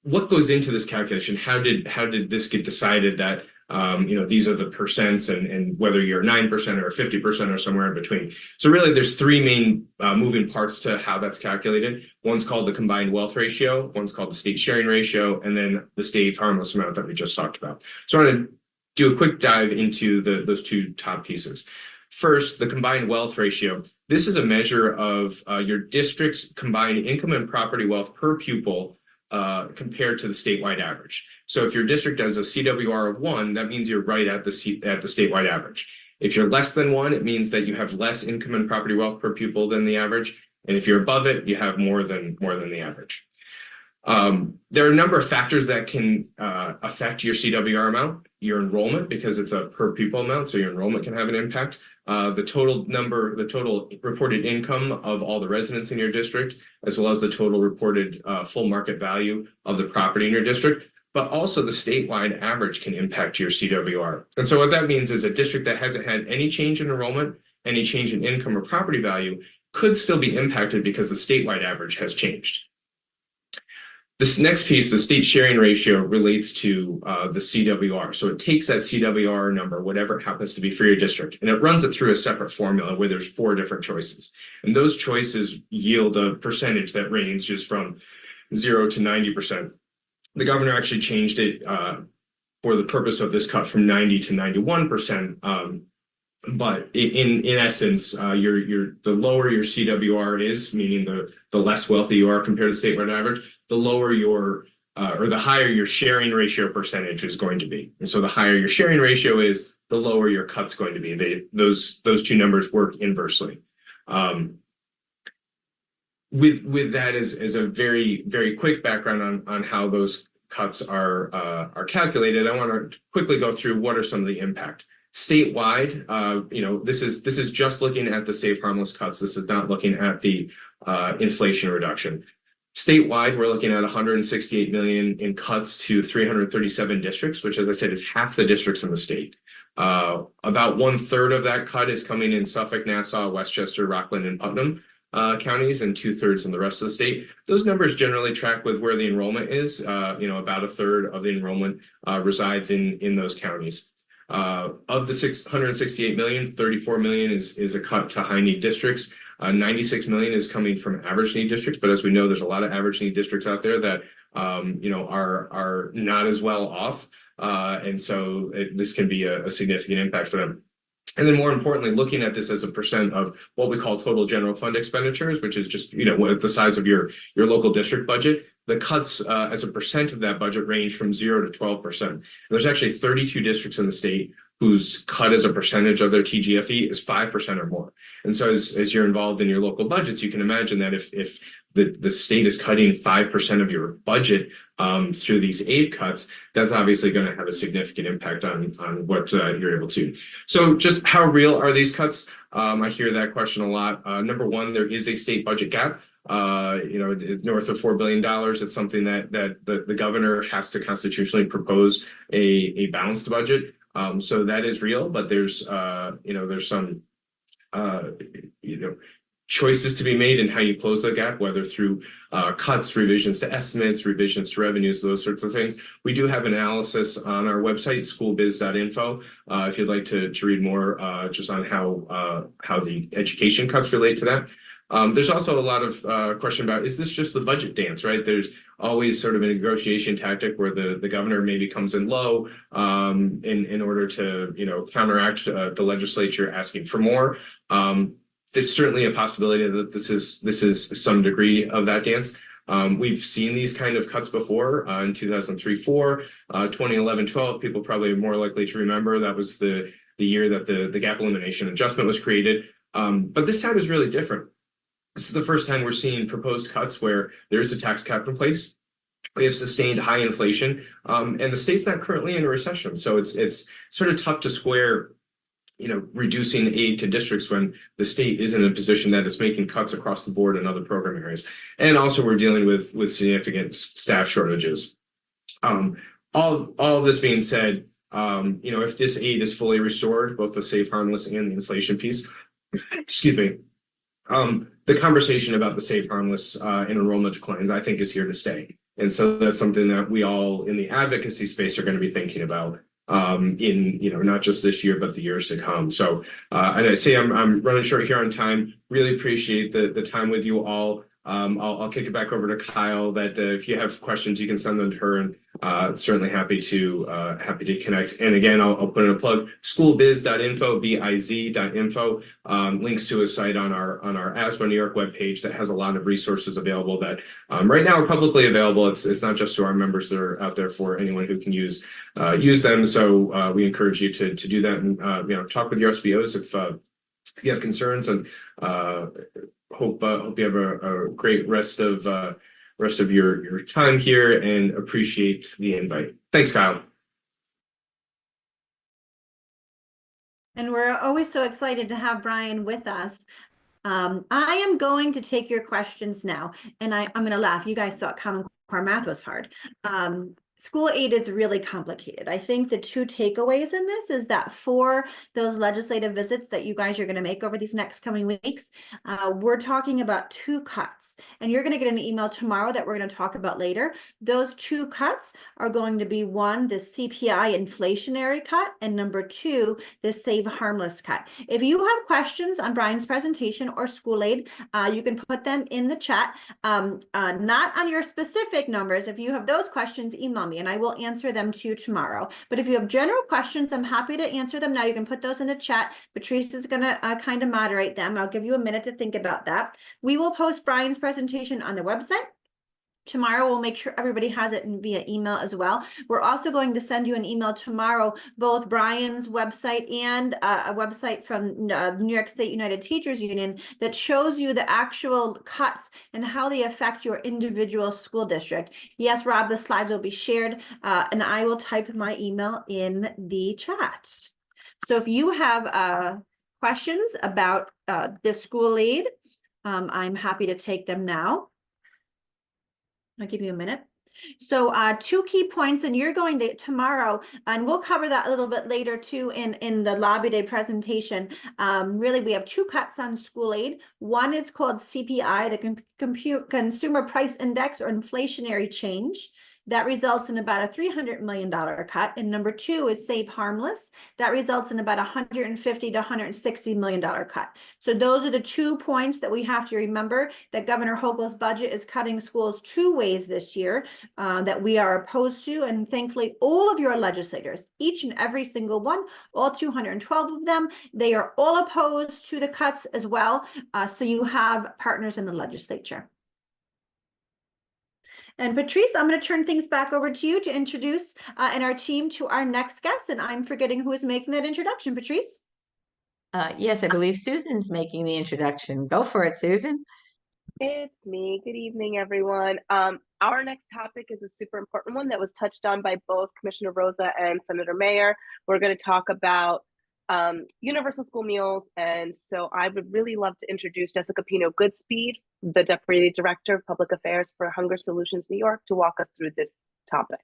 what goes into this calculation? How did this get decided that These are the percents and whether you're 9% or 50% or somewhere in between. So really there's three main moving parts to how that's calculated. One's called the combined wealth ratio, one's called the state sharing ratio, and then the state harmless amount that we just talked about. So I want to do a quick dive into those two top pieces. First, the combined wealth ratio. This is a measure of your district's combined income and property wealth per pupil compared to the statewide average. So if your district has a CWR of 1, that means you're right at the statewide average. If you're less than 1, it means that you have less income and property wealth per pupil than the average. And if you're above it, you have more than the average. There are a number of factors that can affect your CWR amount. Your enrollment, because it's a per pupil amount, so your enrollment can have an impact. The total reported income of all the residents in your district, as well as the total reported full market value of the property in your district. But also the statewide average can impact your CWR. And so what that means is a district that hasn't had any change in enrollment, any change in income or property value could still be impacted because the statewide average has changed. This next piece, the state sharing ratio, relates to the CWR. So it takes that CWR number, whatever it happens to be for your district, and it runs it through a separate formula where there's 4 different choices. And those choices yield a percentage that ranges from 0 to 90%. The governor actually changed it for the purpose of this cut from 90 to 91%. But in essence, the lower your CWR is, meaning the less wealthy you are compared to statewide average, the lower the higher your sharing ratio percentage is going to be. And so the higher your sharing ratio is, the lower your cut's going to be. Those two numbers work inversely. With that as a very, very quick background on how those cuts are calculated, I want to quickly go through what are some of the impact. Statewide, this is just looking at the safe harmless cuts. This is not looking at the inflation reduction. Statewide, we're looking at 168 million in cuts to 337 districts, which, as I said, is half the districts in the state. About 1/3 of that cut is coming in Suffolk, Nassau, Westchester, Rockland, and Putnam counties, and 2/3 in the rest of the state. Those numbers generally track with where the enrollment is. About 1/3 of the enrollment resides in those counties. Of the 668 million, 34 million is a cut to high need districts. 96 million is coming from average need districts, but as we know, there's a lot of average need districts out there that are not as well off, and so this can be a significant impact for them. And then more importantly, looking at this as a percent of what we call total general fund expenditures, which is just the size of your local district budget. The cuts as a percent of that budget range from 0 to 12%. There's actually 32 districts in the state whose cut as a percentage of their TGFE is 5% or more. And so as you're involved in your local budgets, you can imagine that if the state is cutting 5% of your budget through these aid cuts, that's obviously going to have a significant impact on what you're able to. So just how real are these cuts? I hear that question a lot. Number one, there is a state budget gap. North of $4 billion. It's something that the governor has to constitutionally propose a balanced budget. So that is real, but there's some choices to be made in how you close the gap, whether through cuts, revisions to estimates, revisions to revenues, those sorts of things. We do have analysis on our website, schoolbiz.info, if you'd like to read more just on how the education cuts relate to that. There's also a lot of question about, is this just the budget dance, right? There's always sort of a negotiation tactic where the governor maybe comes in low in order to, counteract the legislature asking for more. There's certainly a possibility that this is some degree of that dance. We've seen these kind of cuts before in 2003-04, 2011-12. People probably are more likely to remember that was the year that the gap elimination adjustment was created. But this time is really different. This is the first time we're seeing proposed cuts where there is a tax cap in place. We have sustained high inflation, and the state's not currently in a recession. So it's sort of tough to square, reducing aid to districts when the state is in a position that it's making cuts across the board in other program areas. And also we're dealing with significant staff shortages. All of this being said, if this aid is fully restored, both the safe, harmless, and the inflation piece, excuse me, the conversation about the safe, harmless, and enrollment declines, I think, is here to stay. And so that's something that we all in the advocacy space are going to be thinking about. in, not just this year, but the years to come. So, and I say I'm running short here on time. Really appreciate the time with you all. I'll kick it back over to Kyle that if you have questions, you can send them to her, and certainly happy to connect. And again, I'll put in a plug: schoolbiz.info, biz.info, links to a site on our ASBO New York webpage that has a lot of resources available that right now are publicly available. It's not just to our members that are out there, for anyone who can use them. So we encourage you to do that, and talk with your SBOs if you have concerns, and hope you have a great rest of your time here, and appreciate the invite. Thanks, Kyle. And we're always so excited to have Brian with us. I am going to take your questions now, and I'm going to laugh. You guys thought Common Core math was hard. School aid is really complicated. I think the two takeaways in this is that for those legislative visits that you guys are going to make over these next coming weeks, we're talking about 2 cuts, and you're going to get an email tomorrow that we're going to talk about later. Those 2 cuts are going to be, 1, the CPI inflationary cut, and number 2, the Save Harmless cut. If you have questions on Brian's presentation or school aid, you can put them in the chat, not on your specific numbers. If you have those questions, email me and I will answer them to you tomorrow. But if you have general questions, I'm happy to answer them now. You can put those in the chat. Patrice is going to kind of moderate them. I'll give you a minute to think about that. We will post Brian's presentation on the website. Tomorrow, we'll make sure everybody has it via email as well. We're also going to send you an email tomorrow, both Brian's website and a website from New York State United Teachers Union that shows you the actual cuts and how they affect your individual school district. Yes, Rob, the slides will be shared, and I will type my email in the chat. So if you have questions about the school aid, I'm happy to take them now. I'll give you a minute. So 2 key points, and you're going to tomorrow, and we'll cover that a little bit later too in the Lobby Day presentation. Really, we have 2 cuts on school aid. One is called CPI, the Consumer Price Index, or inflationary change. That results in about a $300 million cut. And number 2 is Save Harmless. That results in about $150 to $160 million cut. So those are the 2 points that we have to remember, that Governor Hochul's budget is cutting schools 2 ways this year that we are opposed to. And thankfully, all of your legislators, each and every single one, all 212 of them, they are all opposed to the cuts as well. So you have partners in the legislature. And Patrice, I'm going to turn things back over to you to introduce and our team to our next guest. And I'm forgetting who is making that introduction. Patrice? Yes, I believe Susan's making the introduction. Go for it, Susan. It's me. Good evening, everyone. Our next topic is a super important one that was touched on by both Commissioner Rosa and Senator Mayer. We're going to talk about universal school meals. And so I would really love to introduce Jessica Pino Goodspeed, the Deputy Director of Public Affairs for Hunger Solutions New York, to walk us through this topic.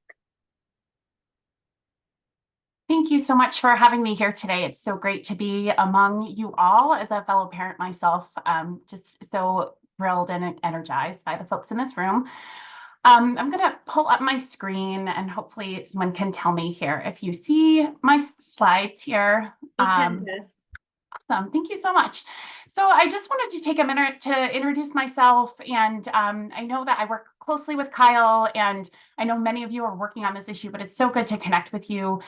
Thank you so much for having me here today. It's so great to be among you all as a fellow parent myself. Just so thrilled and energized by the folks in this room. I'm going to pull up my screen and hopefully someone can tell me here if you see my slides here. Awesome. Thank you so much. So I just wanted to take a minute to introduce myself. And I know that I work closely with Kyle, and I know many of you are working on this issue, but it's so good to connect with you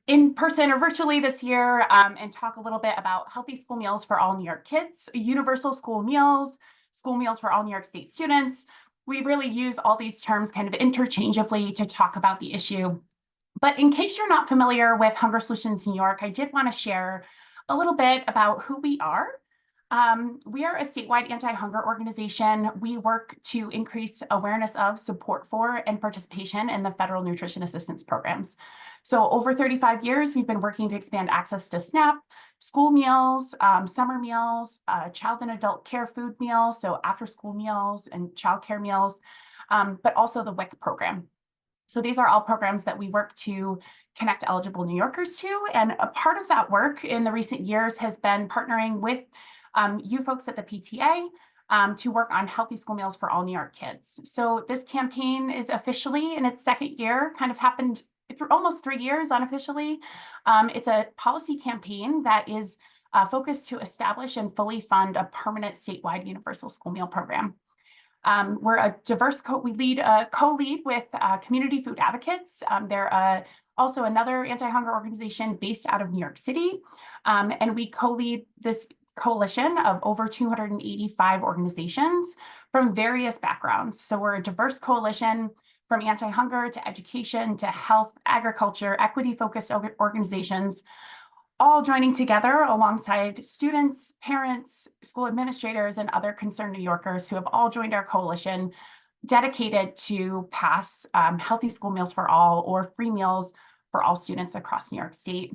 in person or virtually this year and talk a little bit about healthy school meals for all New York kids, universal school meals for all New York State students. We really use all these terms kind of interchangeably to talk about the issue. But in case you're not familiar with Hunger Solutions New York, I did want to share a little bit about who we are. We are a statewide anti-hunger organization. We work to increase awareness of, support for, and participation in the federal nutrition assistance programs. So over 35 years, we've been working to expand access to SNAP, school meals, summer meals, child and adult care food meals, so after school meals and childcare meals, but also the WIC program. So these are all programs that we work to connect eligible New Yorkers to. And a part of that work in the recent years has been partnering with you folks at the PTA to work on healthy school meals for all New York kids. So this campaign is officially in its 2nd year, kind of happened for almost 3 years unofficially. It's a policy campaign that is focused to establish and fully fund a permanent statewide universal school meal program. We're a diverse co-lead with community food advocates. They're also another anti-hunger organization based out of New York City. And we co-lead this coalition of over 285 organizations from various backgrounds. So we're a diverse coalition from anti-hunger to education to health, agriculture, equity-focused organizations, all joining together alongside students, parents, school administrators, and other concerned New Yorkers who have all joined our coalition dedicated to pass healthy school meals for all, or free meals for all students across New York State.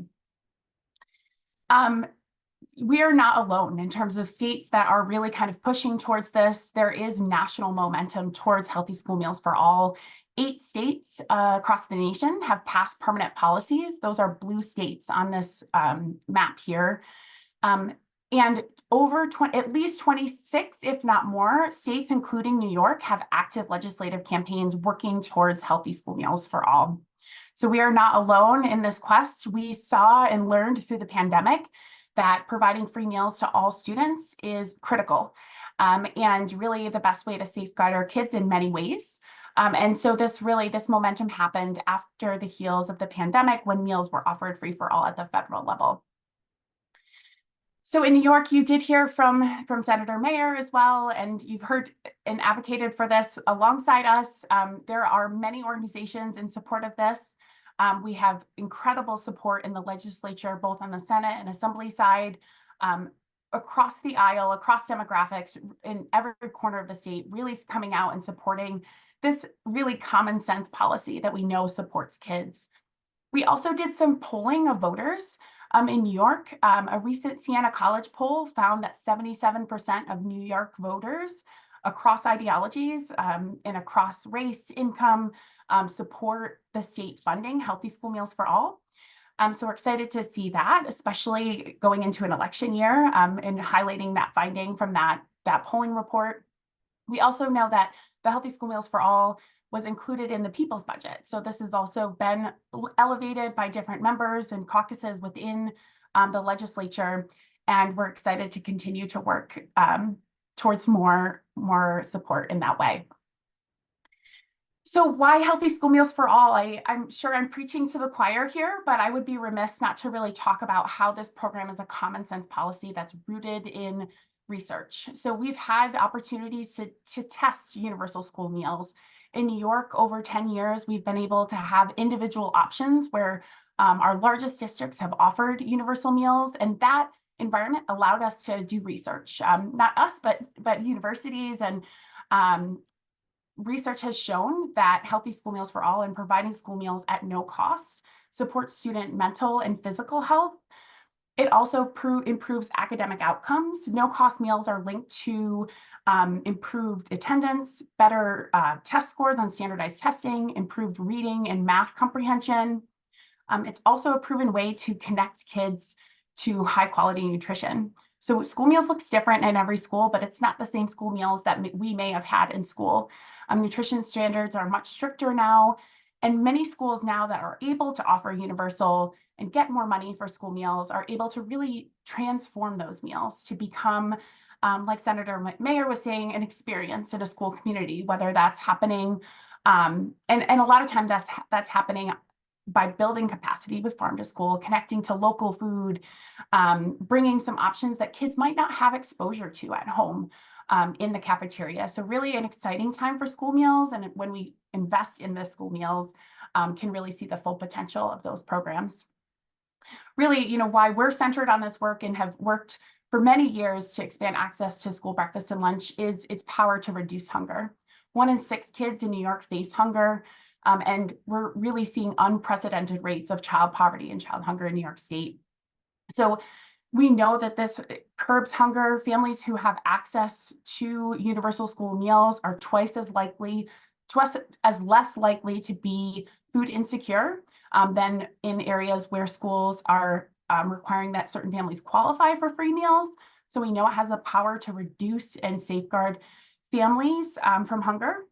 We are not alone in terms of states that are really kind of pushing towards this. There is national momentum towards healthy school meals for all. 8 states across the nation have passed permanent policies. Those are blue states on this map here. And at least 26, if not more, states, including New York, have active legislative campaigns working towards healthy school meals for all. So we are not alone in this quest. We saw and learned through the pandemic that providing free meals to all students is critical, and really the best way to safeguard our kids in many ways. And so this momentum happened after the heels of the pandemic, when meals were offered free for all at the federal level. So in New York, you did hear from Senator Mayer as well, and you've heard and advocated for this alongside us. There are many organizations in support of this. We have incredible support in the legislature, both on the Senate and Assembly side, across the aisle, across demographics, in every corner of the state, really coming out and supporting this really common sense policy that we know supports kids. We also did some polling of voters in New York. A recent Siena College poll found that 77% of New York voters across ideologies and across race, income, support the state funding healthy school meals for all. So we're excited to see that, especially going into an election year, and highlighting that finding from that polling report. We also know that the Healthy School Meals for All was included in the people's budget. So this has also been elevated by different members and caucuses within the legislature. And we're excited to continue to work towards more support in that way. So why Healthy School Meals for All? I'm sure I'm preaching to the choir here, but I would be remiss not to really talk about how this program is a common sense policy that's rooted in research. So we've had opportunities to test universal school meals. In New York, over 10 years, we've been able to have individual options where our largest districts have offered universal meals, and that environment allowed us to do research. Not us, but universities, and research has shown that Healthy School Meals for All and providing school meals at no cost supports student mental and physical health. It also improves academic outcomes. No-cost meals are linked to improved attendance, better test scores on standardized testing, improved reading and math comprehension. It's also a proven way to connect kids to high-quality nutrition. So school meals looks different in every school, but it's not the same school meals that we may have had in school. Nutrition standards are much stricter now, and many schools now that are able to offer universal and get more money for school meals are able to really transform those meals to become, like Senator Mayer was saying, an experience in a school community, whether that's happening, and a lot of times that's happening by building capacity with farm to school, connecting to local food, bringing some options that kids might not have exposure to at home in the cafeteria. So really an exciting time for school meals, and when we invest in the school meals, can really see the full potential of those programs. Really, why we're centered on this work and have worked for many years to expand access to school breakfast and lunch is its power to reduce hunger. 1 in 6 kids in New York face hunger, and we're really seeing unprecedented rates of child poverty and child hunger in New York State. So we know that this curbs hunger. Families who have access to universal school meals are twice as less likely to be food insecure than in areas where schools are requiring that certain families qualify for free meals. So we know it has the power to reduce and safeguard families from hunger.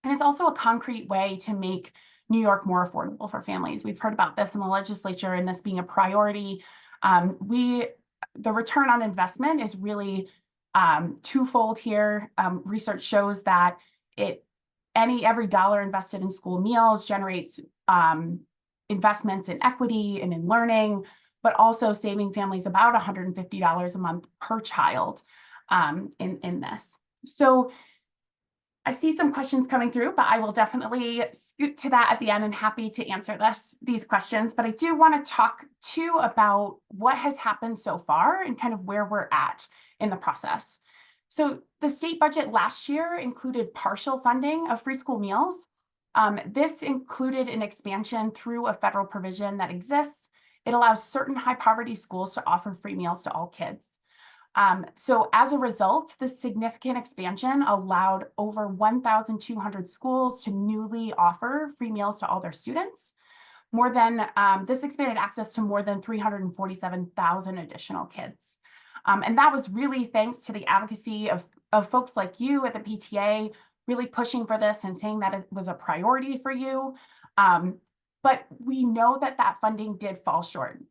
And it's also a concrete way to make New York more affordable for families. We've heard about this in the legislature and this being a priority. The return on investment is really twofold here. Research shows that every dollar invested in school meals generates investments in equity and in learning, but also saving families about $150 a month per child in this. So I see some questions coming through, but I will definitely scoot to that at the end and happy to answer these questions. But I do want to talk too about what has happened so far and kind of where we're at in the process. So the state budget last year included partial funding of free school meals. This included an expansion through a federal provision that exists. It allows certain high poverty schools to offer free meals to all kids. So as a result, this significant expansion allowed over 1,200 schools to newly offer free meals to all their students. This expanded access to more than 347,000 additional kids. And that was really thanks to the advocacy of folks like you at the PTA, really pushing for this and saying that it was a priority for you. But we know that funding did fall short.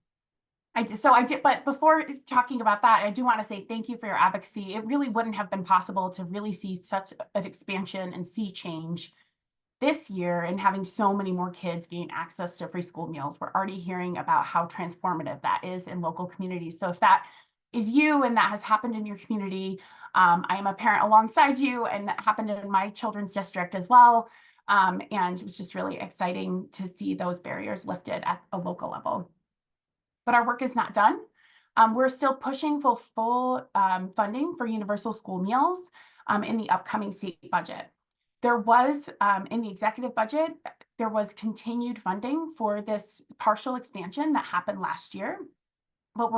But before talking about that, I do want to say thank you for your advocacy. It really wouldn't have been possible to really see such an expansion and see change this year and having so many more kids gain access to free school meals. We're already hearing about how transformative that is in local communities. So if that is you and that has happened in your community, I am a parent alongside you, and that happened in my children's district as well. And it was just really exciting to see those barriers lifted at a local level. But our work is not done. We're still pushing for full funding for universal school meals in the upcoming state budget. There was, in the executive budget, there was continued funding for this partial expansion that happened last year. But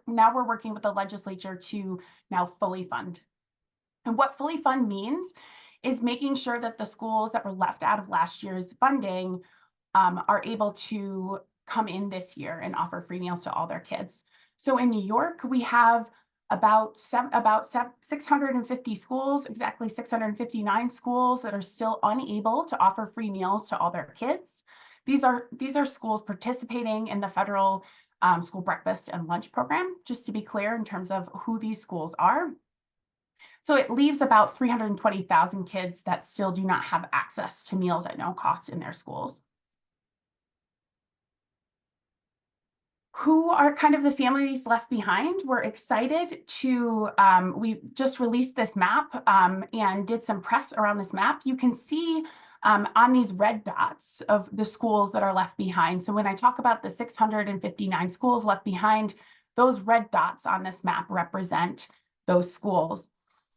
now we're working with the legislature to now fully fund. And what fully fund means is making sure that the schools that were left out of last year's funding are able to come in this year and offer free meals to all their kids. So in New York, we have about 650 schools, exactly 659 schools that are still unable to offer free meals to all their kids. These are schools participating in the federal school breakfast and lunch program, just to be clear in terms of who these schools are. So it leaves about 320,000 kids that still do not have access to meals at no cost in their schools. Who are kind of the families left behind? We're excited to, we just released this map and did some press around this map. You can see on these red dots of the schools that are left behind. So when I talk about the 659 schools left behind, those red dots on this map represent those schools.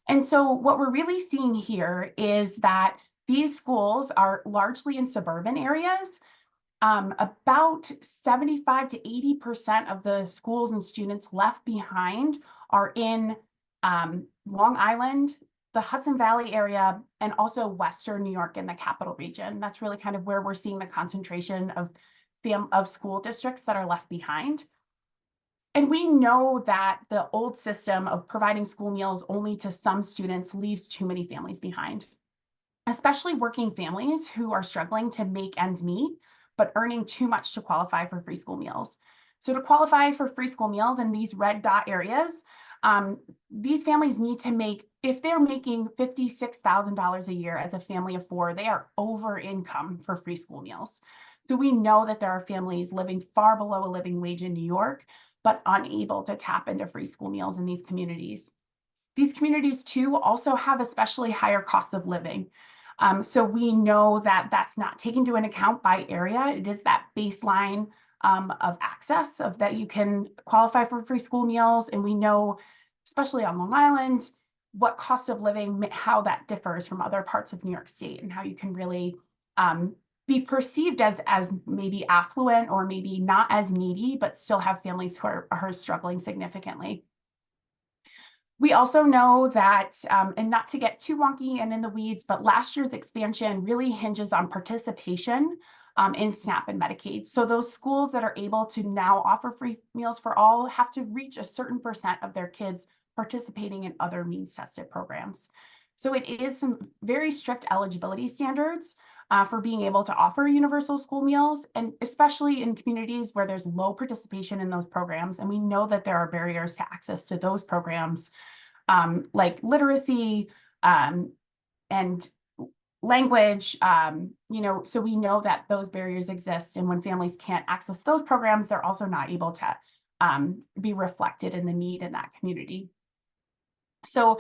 And so what we're really seeing here is that these schools are largely in suburban areas. About 75 to 80% of the schools and students left behind are in Long Island, the Hudson Valley area, and also Western New York in the capital region. That's really kind of where we're seeing the concentration of school districts that are left behind. And we know that the old system of providing school meals only to some students leaves too many families behind, especially working families who are struggling to make ends meet, but earning too much to qualify for free school meals. So to qualify for free school meals in these red dot areas, these families need to make, if they're making $56,000 a year as a family of four, they are over income for free school meals. So we know that there are families living far below a living wage in New York, but unable to tap into free school meals in these communities. These communities too also have especially higher costs of living. So we know that that's not taken into account by area. It is that baseline of access of that you can qualify for free school meals. And we know, especially on Long Island, what cost of living, how that differs from other parts of New York State, and how you can really be perceived as maybe affluent or maybe not as needy, but still have families who are struggling significantly. We also know that, and not to get too wonky and in the weeds, but last year's expansion really hinges on participation in SNAP and Medicaid. So those schools that are able to now offer free meals for all have to reach a certain % of their kids participating in other means-tested programs. So it is some very strict eligibility standards for being able to offer universal school meals, and especially in communities where there's low participation in those programs. And we know that there are barriers to access to those programs, like literacy and language, so we know that those barriers exist. And when families can't access those programs, they're also not able to be reflected in the need in that community. So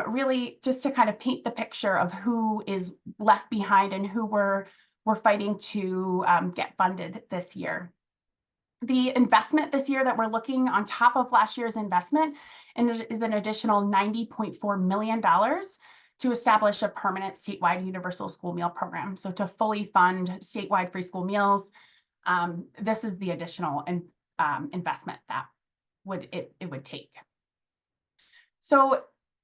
really just to kind of paint the picture of who is left behind and who we're fighting to get funded this year. The investment this year that we're looking on top of last year's investment, and it is an additional $90.4 million to establish a permanent statewide universal school meal program. So to fully fund statewide free school meals, this is the additional investment that it would take. So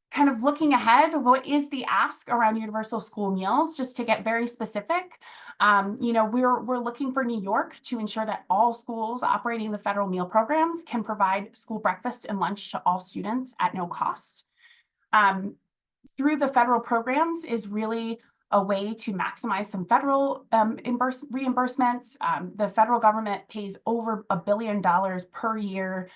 kind of looking ahead, what is the ask around universal school meals? Just to get very specific, we're looking for New York to ensure that all schools operating the federal meal programs can provide school breakfast and lunch to all students at no cost. Through the federal programs is really a way to maximize some federal reimbursements. The federal government pays over $1 billion per year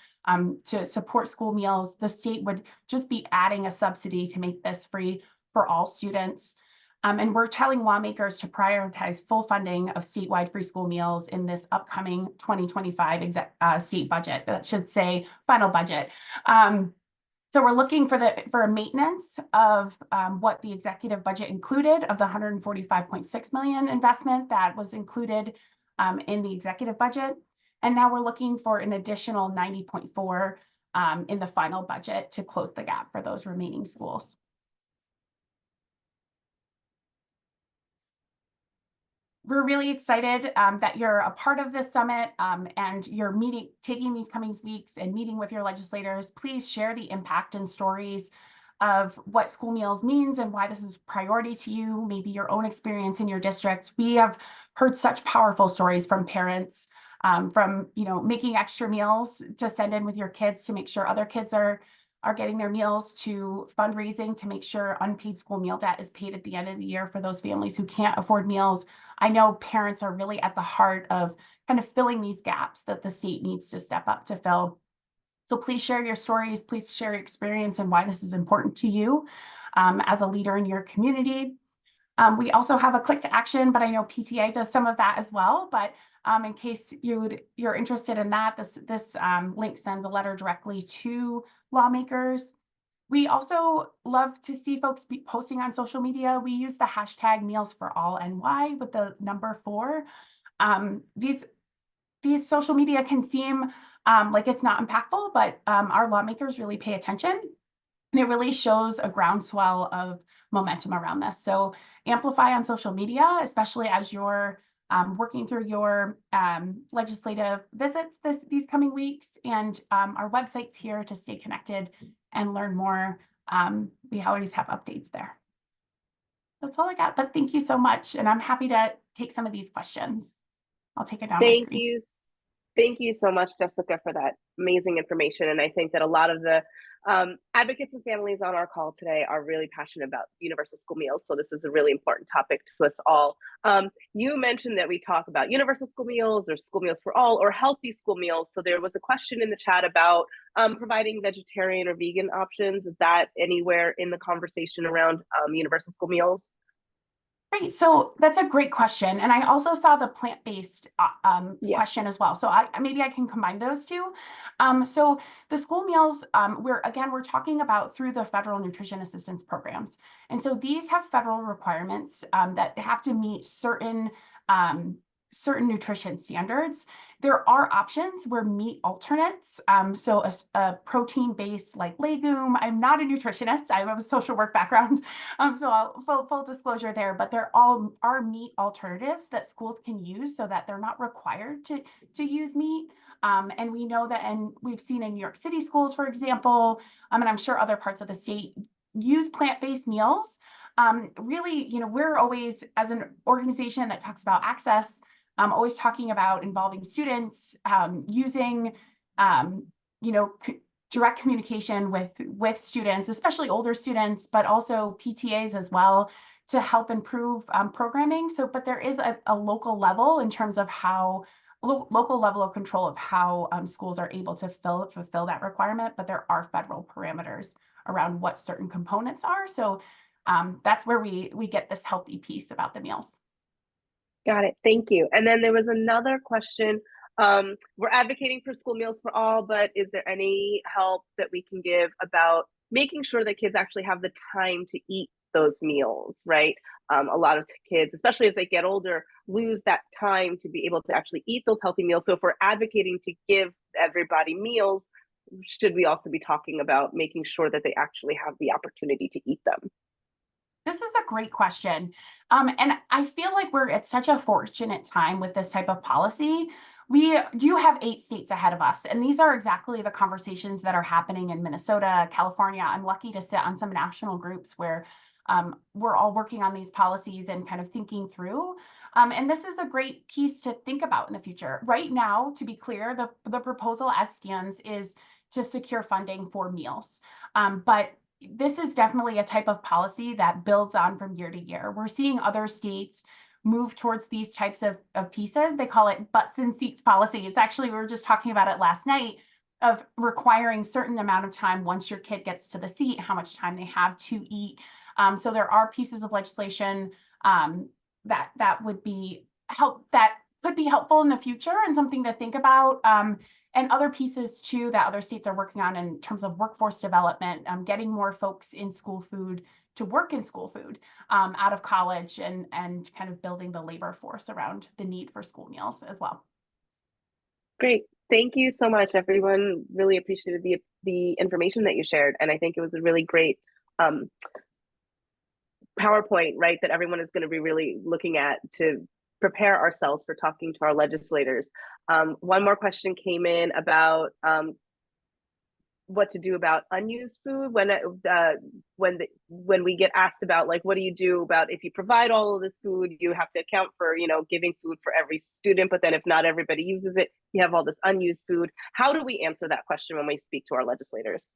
to support school meals. The state would just be adding a subsidy to make this free for all students. And we're telling lawmakers to prioritize full funding of statewide free school meals in this upcoming 2025 state budget. That should say final budget. So we're looking for a maintenance of what the executive budget included of the $145.6 million investment that was included in the executive budget. And now we're looking for an additional 90.4 in the final budget to close the gap for those remaining schools. We're really excited that you're a part of this summit and you're taking these coming weeks and meeting with your legislators. Please share the impact and stories of what school meals means and why this is a priority to you, maybe your own experience in your district. We have heard such powerful stories from parents from making extra meals to send in with your kids to make sure other kids are getting their meals, to fundraising to make sure unpaid school meal debt is paid at the end of the year for those families who can't afford meals. I know parents are really at the heart of kind of filling these gaps that the state needs to step up to fill. So please share your stories, please share your experience and why this is important to you as a leader in your community. We also have a click to action, but I know PTA does some of that as well. But in case you're interested in that, this link sends a letter directly to lawmakers. We also love to see folks be posting on social media. We use the hashtag #MealsForAllNY with the number 4. These social media can seem like it's not impactful, but our lawmakers really pay attention. And it really shows a groundswell of momentum around this. So amplify on social media, especially as you're working through your legislative visits these coming weeks. And our website's here to stay connected and learn more. We always have updates there. That's all I got, but thank you so much. And I'm happy to take some of these questions. I'll take it down my screen. Thank you so much, Jessica, for that amazing information. And I think that a lot of the advocates and families on our call today are really passionate about universal school meals. So this is a really important topic to us all. You mentioned that we talk about universal school meals or school meals for all or healthy school meals. So there was a question in the chat about providing vegetarian or vegan options. Is that anywhere in the conversation around universal school meals? Great. So that's a great question. And I also saw the plant-based question as well. So maybe I can combine those two. So the school meals, we're talking about through the federal nutrition assistance programs. And so these have federal requirements that have to meet certain nutrition standards. There are options where meat alternates, so a protein-based like legume. I'm not a nutritionist, I have a social work background, so I'll full disclosure there, but there all are meat alternatives that schools can use so that they're not required to use meat. And we know that, and we've seen in New York City schools, for example, and I'm sure other parts of the state use plant-based meals. Really, we're always, as an organization that talks about access, always talking about involving students, using, direct communication with students, especially older students, but also PTAs as well, to help improve programming. So, but there is a local level in terms of how local level of control of how schools are able to fulfill that requirement, but there are federal parameters around what certain components are. So that's where we get this healthy piece about the meals. Got it. Thank you. And then there was another question. We're advocating for school meals for all, but is there any help that we can give about making sure that kids actually have the time to eat those meals, right? A lot of kids, especially as they get older, lose that time to be able to actually eat those healthy meals. So if we're advocating to give everybody meals, should we also be talking about making sure that they actually have the opportunity to eat them? This is a great question. And I feel like we're at such a fortunate time with this type of policy. We do have 8 states ahead of us, and these are exactly the conversations that are happening in Minnesota, California. I'm lucky to sit on some national groups where we're all working on these policies and kind of thinking through. And this is a great piece to think about in the future. Right now, to be clear, the proposal as stands is to secure funding for meals. But this is definitely a type of policy that builds on from year to year. We're seeing other states move towards these types of pieces. They call it butts in seats policy. It's actually, we were just talking about it last night, of requiring certain amount of time once your kid gets to the seat, how much time they have to eat. So there are pieces of legislation that would be that could be helpful in the future and something to think about. And other pieces too that other states are working on in terms of workforce development, getting more folks in school food to work in school food out of college, and kind of building the labor force around the need for school meals as well. Great. Thank you so much, everyone. Really appreciated the information that you shared. And I think it was a really great PowerPoint, right, that everyone is going to be really looking at to prepare ourselves for talking to our legislators. One more question came in about what to do about unused food when we get asked about, like, what do you do about if you provide all of this food, you have to account for, you know, giving food for every student, but then if not everybody uses it, you have all this unused food. How do we answer that question when we speak to our legislators?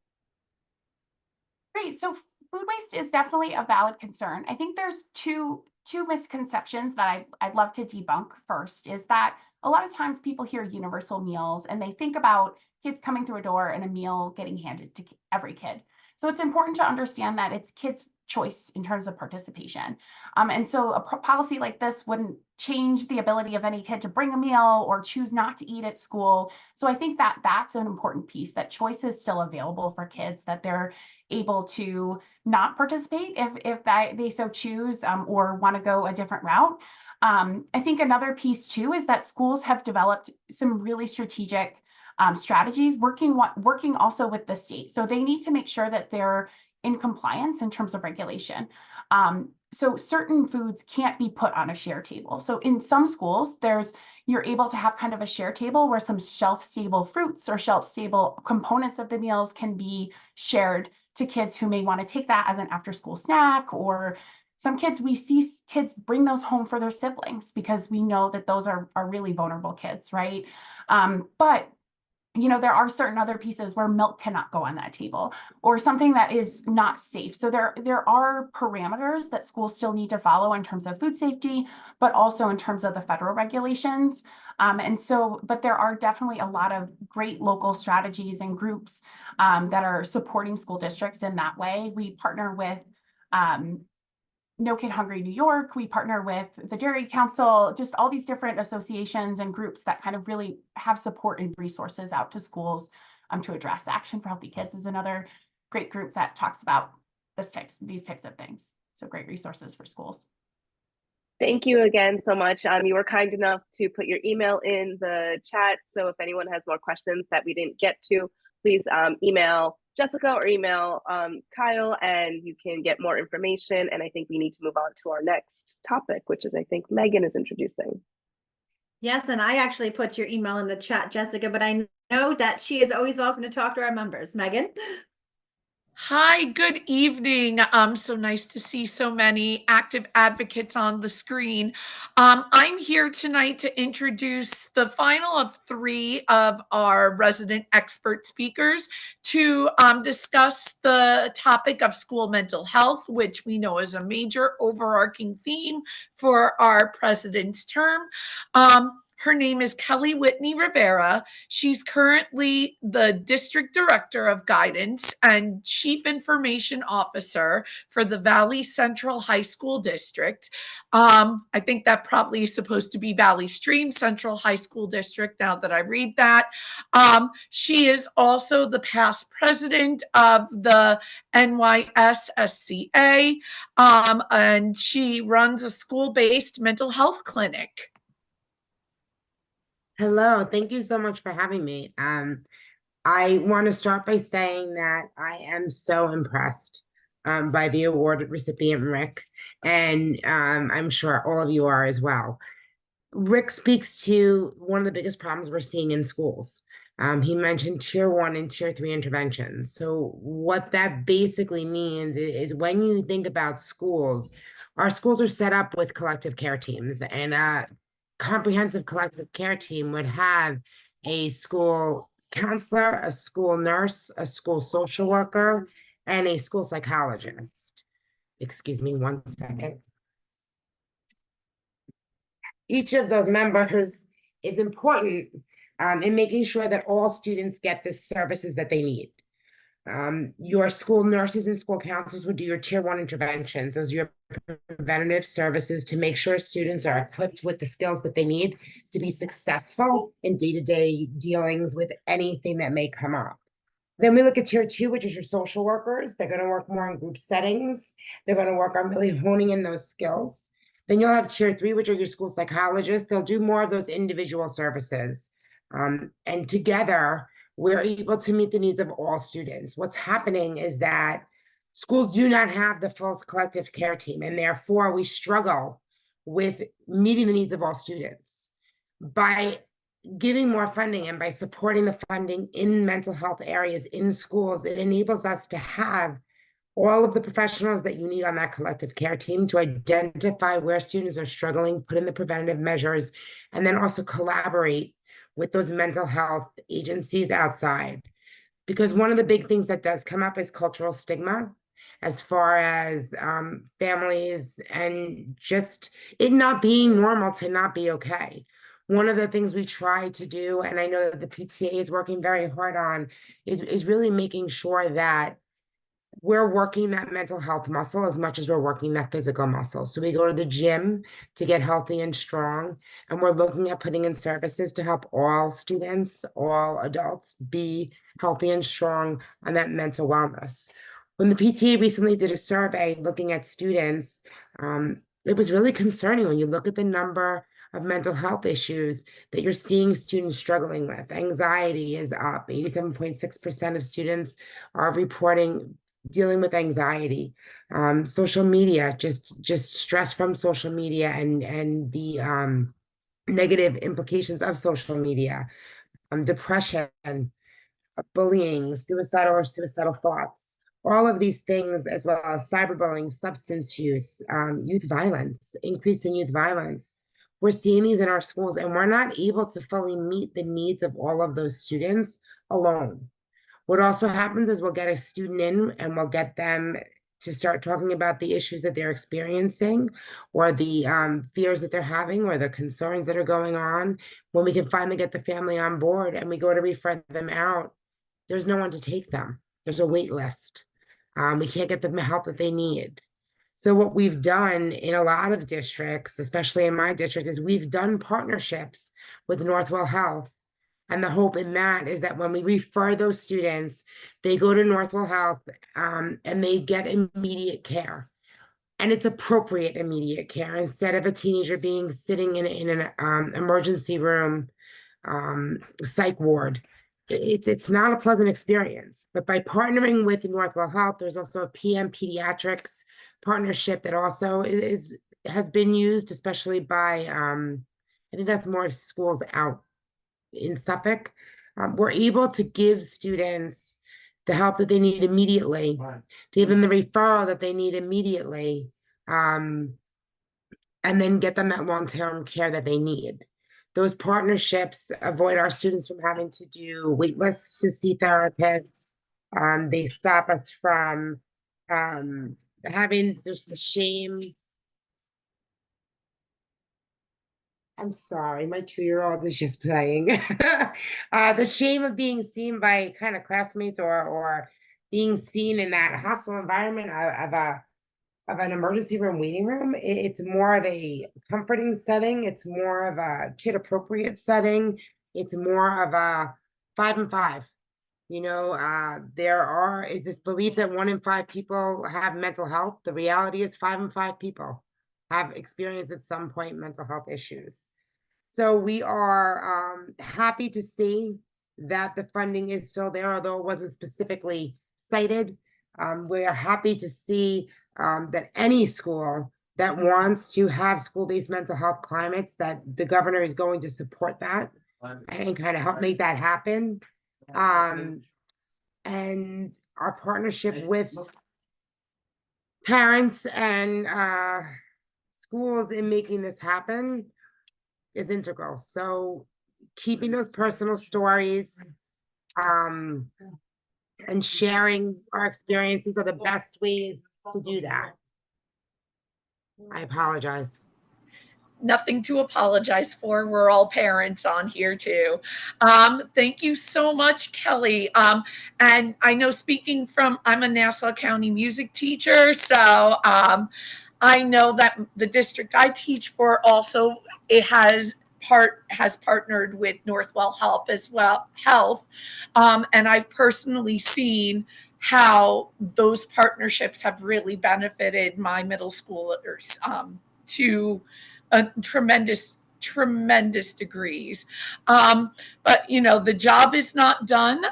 Great. So food waste is definitely a valid concern. I think there's two misconceptions that I'd love to debunk. First is that a lot of times people hear universal meals and they think about kids coming through a door and a meal getting handed to every kid. So it's important to understand that it's kids' choice in terms of participation. And so a policy like this wouldn't change the ability of any kid to bring a meal or choose not to eat at school. So I think that that's an important piece, that choice is still available for kids, that they're able to not participate if they so choose or want to go a different route. I think another piece too is that schools have developed some really strategic strategies, working also with the state. So they need to make sure that they're in compliance in terms of regulation. So certain foods can't be put on a share table. So in some schools, you're able to have kind of a share table where some shelf-stable fruits or shelf-stable components of the meals can be shared to kids who may want to take that as an after-school snack. Or some kids, we see kids bring those home for their siblings because we know that those are really vulnerable kids, right? But you know, there are certain other pieces where milk cannot go on that table or something that is not safe. So there are parameters that schools still need to follow in terms of food safety, but also in terms of the federal regulations. But there are definitely a lot of great local strategies and groups that are supporting school districts in that way. We partner with No Kid Hungry New York. We partner with the Dairy Council, just all these different associations and groups that kind of really have support and resources out to schools to address. Action for Healthy Kids is another great group that talks about these types of things. So great resources for schools. Thank you again so much. You were kind enough to put your email in the chat. So if anyone has more questions that we didn't get to, please email Jessica or email Kyle, and you can get more information. And I think we need to move on to our next topic, which is, I think, Megan is introducing. Yes, and I actually put your email in the chat, Jessica, but I know that she is always welcome to talk to our members. Megan? Hi, good evening. So nice to see so many active advocates on the screen. I'm here tonight to introduce the final of 3 of our resident expert speakers to discuss the topic of school mental health, which we know is a major overarching theme for our president's term. Her name is Kelly Whitney Rivera. She's currently the District Director of Guidance and Chief Information Officer for the Valley Central High School District. I think that probably is supposed to be Valley Stream Central High School District now that I read that. She is also the past president of the NYSSCA, and she runs a school-based mental health clinic. Hello, thank you so much for having me. I want to start by saying that I am so impressed by the award recipient, Rick, and I'm sure all of you are as well. Rick speaks to one of the biggest problems we're seeing in schools. He mentioned tier 1 and tier 3 interventions. So what that basically means is when you think about schools, our schools are set up with collective care teams, and comprehensive collective care team would have a school counselor, a school nurse, a school social worker, and a school psychologist. Excuse me 1 second. Each of those members is important in making sure that all students get the services that they need. Your school nurses and school counselors would do your tier 1 interventions. Those are your preventative services to make sure students are equipped with the skills that they need to be successful in day-to-day dealings with anything that may come up. Then we look at tier 2, which is your social workers. They're going to work more in group settings. They're going to work on really honing in those skills. Then you'll have tier 3, which are your school psychologists. They'll do more of those individual services. And together, we're able to meet the needs of all students. What's happening is that schools do not have the full collective care team, and therefore we struggle with meeting the needs of all students. By giving more funding and by supporting the funding in mental health areas in schools, it enables us to have all of the professionals that you need on that collective care team to identify where students are struggling, put in the preventative measures, and then also collaborate with those mental health agencies outside. Because one of the big things that does come up is cultural stigma, as far as families and just it not being normal to not be okay. One of the things we try to do, and I know that the PTA is working very hard on, is really making sure that we're working that mental health muscle as much as we're working that physical muscle. So we go to the gym to get healthy and strong, and we're looking at putting in services to help all students, all adults be healthy and strong on that mental wellness. When the PTA recently did a survey looking at students, it was really concerning when you look at the number of mental health issues that you're seeing students struggling with. Anxiety is up. 87.6% of students are reporting dealing with anxiety. Social media, just stress from social media and the negative implications of social media, depression, bullying, suicidal thoughts, all of these things, as well as cyberbullying, substance use, youth violence, increase in youth violence. We're seeing these in our schools, and we're not able to fully meet the needs of all of those students alone. What also happens is we'll get a student in and we'll get them to start talking about the issues that they're experiencing or the fears that they're having or the concerns that are going on. When we can finally get the family on board and we go to refer them out, there's no one to take them. There's a wait list. We can't get them the help that they need. So what we've done in a lot of districts, especially in my district, is we've done partnerships with Northwell Health. And the hope in that is that when we refer those students, they go to Northwell Health and they get immediate care. And it's appropriate immediate care instead of a teenager being sitting in an emergency room, psych ward. It's not a pleasant experience. But by partnering with Northwell Health, there's also a PM Pediatrics partnership that also has been used, especially by, I think that's more schools out in Suffolk. We're able to give students the help that they need immediately, to give them the referral that they need immediately, and then get them that long-term care that they need. Those partnerships avoid our students from having to do wait lists to see therapists. They stop us from having just the shame. I'm sorry, my 2-year-old is just playing. The shame of being seen by kind of classmates or being seen in that hostile environment of an emergency room waiting room. It's more of a comforting setting. It's more of a kid appropriate setting. It's more of a 5 and 5. You know, there is this belief that 1 in 5 people have mental health. The reality is 5 in 5 people have experienced at some point mental health issues. So we are happy to see that the funding is still there, although it wasn't specifically cited. We are happy to see that any school that wants to have school-based mental health climates, that the governor is going to support that and kind of help make that happen. And our partnership with parents and schools in making this happen is integral. So keeping those personal stories and sharing our experiences are the best ways to do that. I apologize. Nothing to apologize for. We're all parents on here too. Thank you so much, Kelly. And I know I'm a Nassau County music teacher, so I know that the district I teach for also, it has partnered with Northwell Health, and I've personally seen how those partnerships have really benefited my middle schoolers to a tremendous degrees. But you know, the job is not done.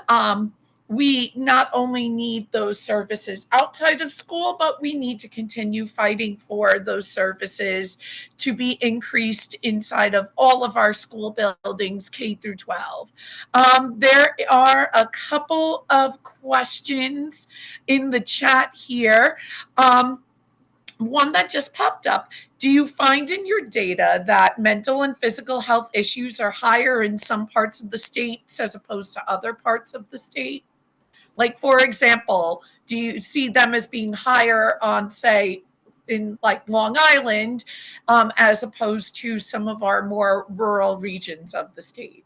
We not only need those services outside of school, but we need to continue fighting for those services to be increased inside of all of our school buildings, K through 12. There are a couple of questions in the chat here. One that just popped up. Do you find in your data that mental and physical health issues are higher in some parts of the states as opposed to other parts of the state? Like, for example, do you see them as being higher on, say, in like Long Island, as opposed to some of our more rural regions of the state?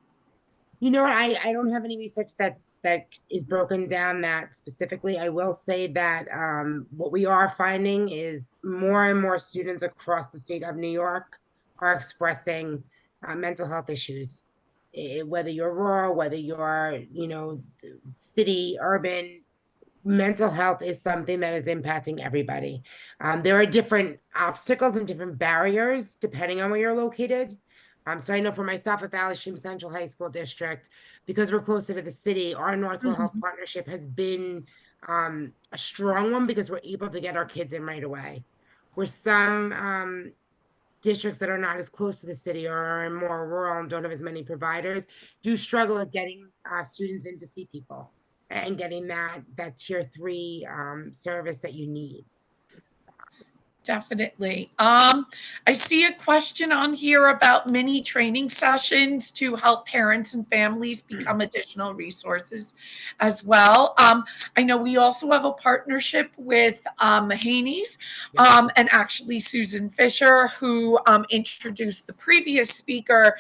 You know, I don't have any research that is broken down that specifically. I will say that what we are finding is more and more students across the state of New York are expressing mental health issues. Whether you're rural, whether you're, you know, city, urban, mental health is something that is impacting everybody. There are different obstacles and different barriers depending on where you're located. So I know for myself at Valley Stream Central High School District, because we're closer to the city, our Northwell Health partnership has been a strong one because we're able to get our kids in right away. Where some districts that are not as close to the city or are more rural and don't have as many providers do struggle at getting students in to see people and getting that tier 3 service that you need. Definitely. I see a question on here about mini training sessions to help parents and families become additional resources as well. I know we also have a partnership with Mahaney's, and actually Susan Fisher, who introduced the previous speaker,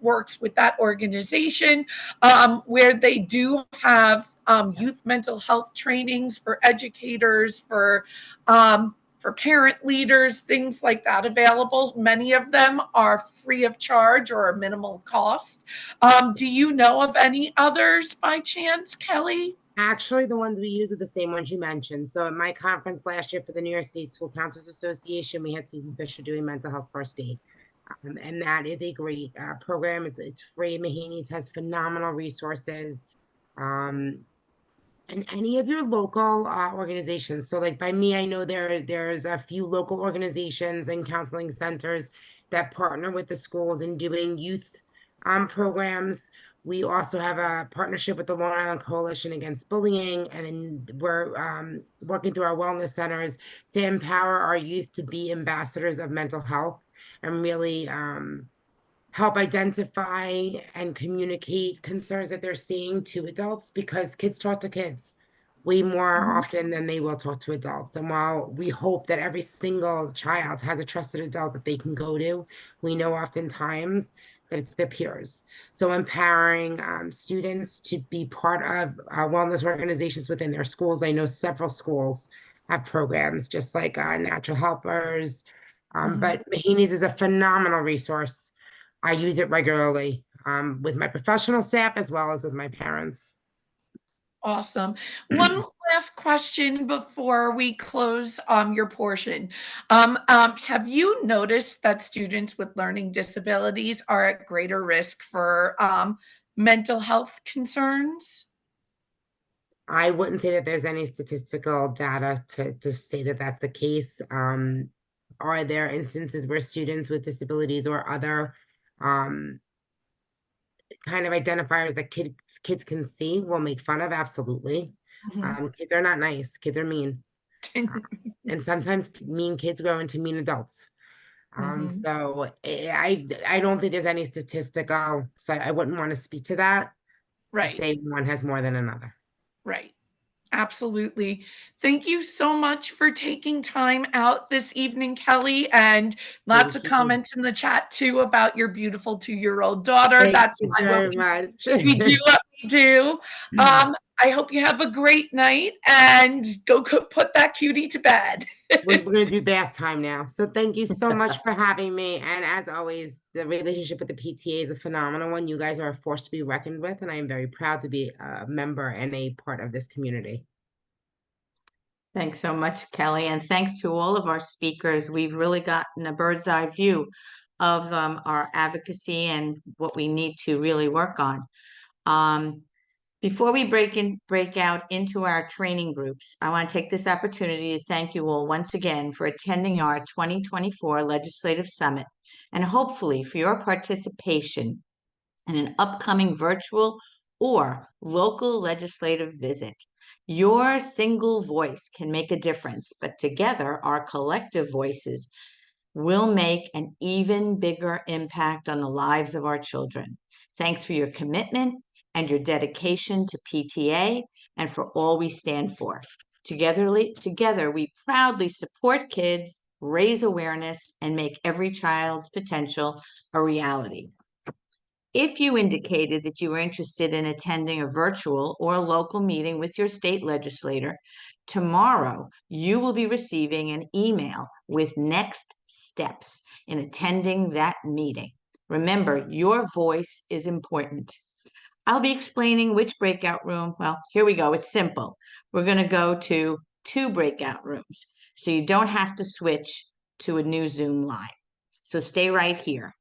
works with that organization, where they do have youth mental health trainings for educators, for parent leaders, things like that available. Many of them are free of charge or minimal cost. Do you know of any others by chance, Kelly? Actually, the ones we use are the same ones you mentioned. So at my conference last year for the New York State School Counselors Association, we had Susan Fisher doing mental health first aid. And that is a great program. It's free. Mahaney's has phenomenal resources. And any of your local organizations. So like by me, I know there's a few local organizations and counseling centers that partner with the schools in doing youth programs We also have a partnership with the Long Island Coalition Against Bullying, and then we're working through our wellness centers to empower our youth to be ambassadors of mental health and really help identify and communicate concerns that they're seeing to adults, because kids talk to kids way more often than they will talk to adults. And while we hope that every single child has a trusted adult that they can go to, we know oftentimes that it's their peers. So empowering students to be part of wellness organizations within their schools. I know several schools have programs just like Natural Helpers, but Mahaney's is a phenomenal resource. I use it regularly with my professional staff as well as with my parents. Awesome. One last question before we close your portion. Have you noticed that students with learning disabilities are at greater risk for mental health concerns? I wouldn't say that there's any statistical data to say that that's the case. Are there instances where students with disabilities or other kind of identifiers that kids can see will make fun of? Absolutely. Kids are not nice. Kids are mean. And sometimes mean kids grow into mean adults. So I don't think there's any statistical, so I wouldn't want to speak to that. Right. To say one has more than another. Right. Absolutely. Thank you so much for taking time out this evening, Kelly, and lots of comments in the chat too about your beautiful 2-year-old daughter. Thank That's you why very much. we do what we do. I hope you have a great night and go put that cutie to bed. We're going to do bath time now. So thank you so much for having me. And as always, the relationship with the PTA is a phenomenal one. You guys are a force to be reckoned with, and I am very proud to be a member and a part of this community. Thanks so much, Kelly. And thanks to all of our speakers. We've really gotten a bird's eye view of our advocacy and what we need to really work on. Before we break out into our training groups, I want to take this opportunity to thank you all once again for attending our 2024 Legislative Summit, and hopefully for your participation in an upcoming virtual or local legislative visit. Your single voice can make a difference, but together our collective voices will make an even bigger impact on the lives of our children. Thanks for your commitment and your dedication to PTA and for all we stand for. Together, we proudly support kids, raise awareness, and make every child's potential a reality. If you indicated that you were interested in attending a virtual or local meeting with your state legislator, tomorrow you will be receiving an email with next steps in attending that meeting. Remember, your voice is important. I'll be explaining which breakout room. Well, here we go. It's simple. We're going to go to 2 breakout rooms, so you don't have to switch to a new Zoom line. So stay right here.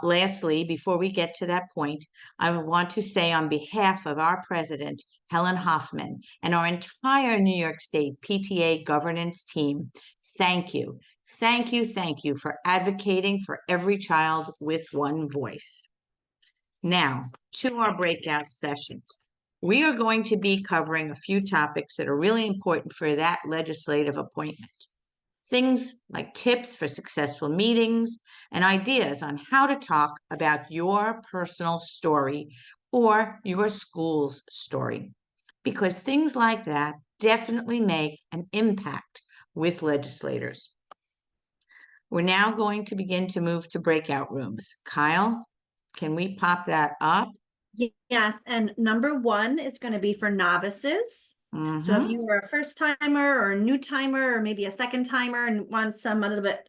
Lastly, before we get to that point, I want to say on behalf of our president, Helen Hoffman, and our entire New York State PTA governance team, thank you. Thank you, thank you for advocating for every child with one voice. Now, to our breakout sessions. We are going to be covering a few topics that are really important for that legislative appointment. Things like tips for successful meetings and ideas on how to talk about your personal story or your school's story, because things like that definitely make an impact with legislators. We're now going to begin to move to breakout rooms. Kyle, can we pop that up? Yes, and number 1 is going to be for novices. So if you are a first timer or a new timer or maybe a second timer and want some a little bit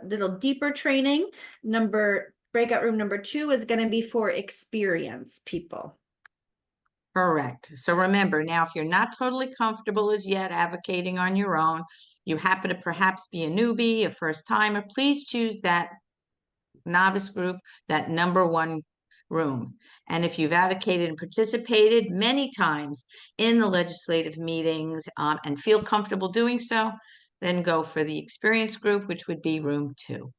little deeper training, breakout room number 2 is going to be for experienced people. Correct. So remember, now if you're not totally comfortable as yet advocating on your own, you happen to perhaps be a newbie, a first timer, please choose that novice group, that number 1 room. And if you've advocated and participated many times in the legislative meetings and feel comfortable doing so, then go for the experience group, which would be room 2.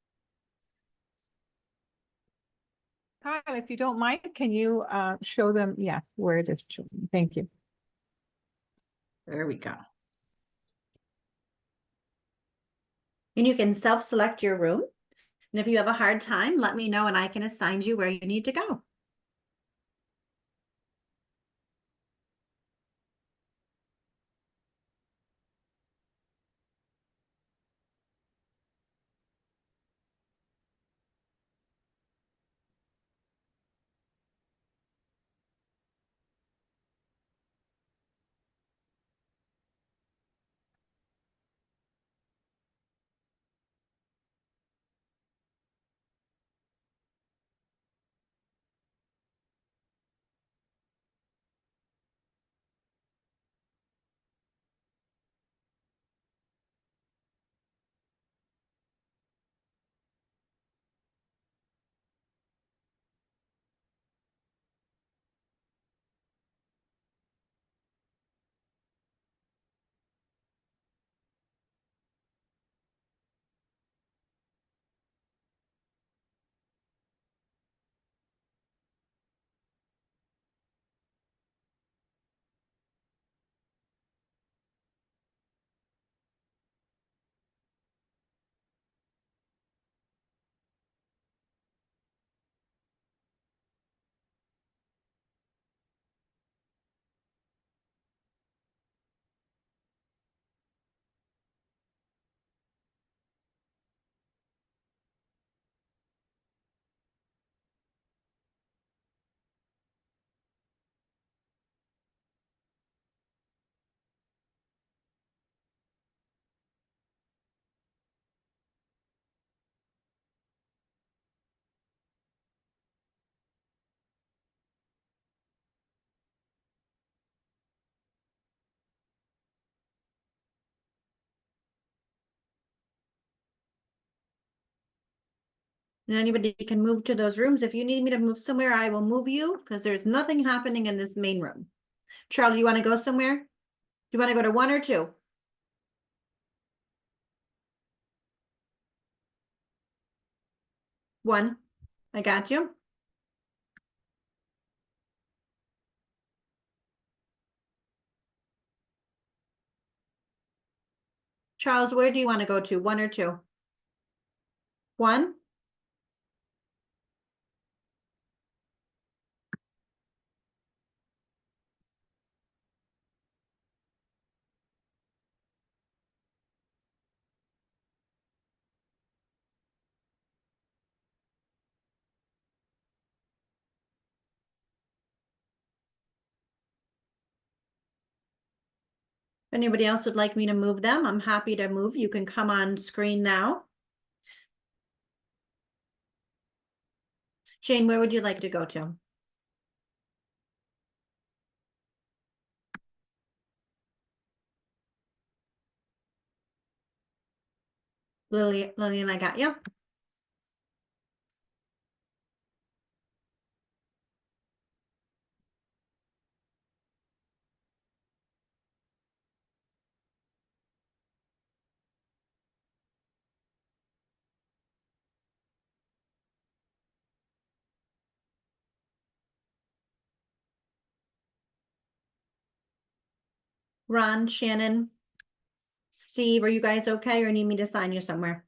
Kyle, if you don't mind, can you show them, yeah, where it is children? Thank you. There we go. And you can self-select your room. And if you have a hard time, let me know and I can assign you where you need to go. And anybody can move to those rooms. If you need me to move somewhere, I will move you because there's nothing happening in this main room. Charlie, you want to go somewhere? Do you want to go to 1 or 2? 1. I got you. Charles, where do you want to go to? 1 or 2? 1? If anybody else would like me to move them, I'm happy to move. You can come on screen now. Jane, where would you like to go to? Lillian, I got you. Ron, Shannon, Steve, are you guys okay or need me to sign you somewhere?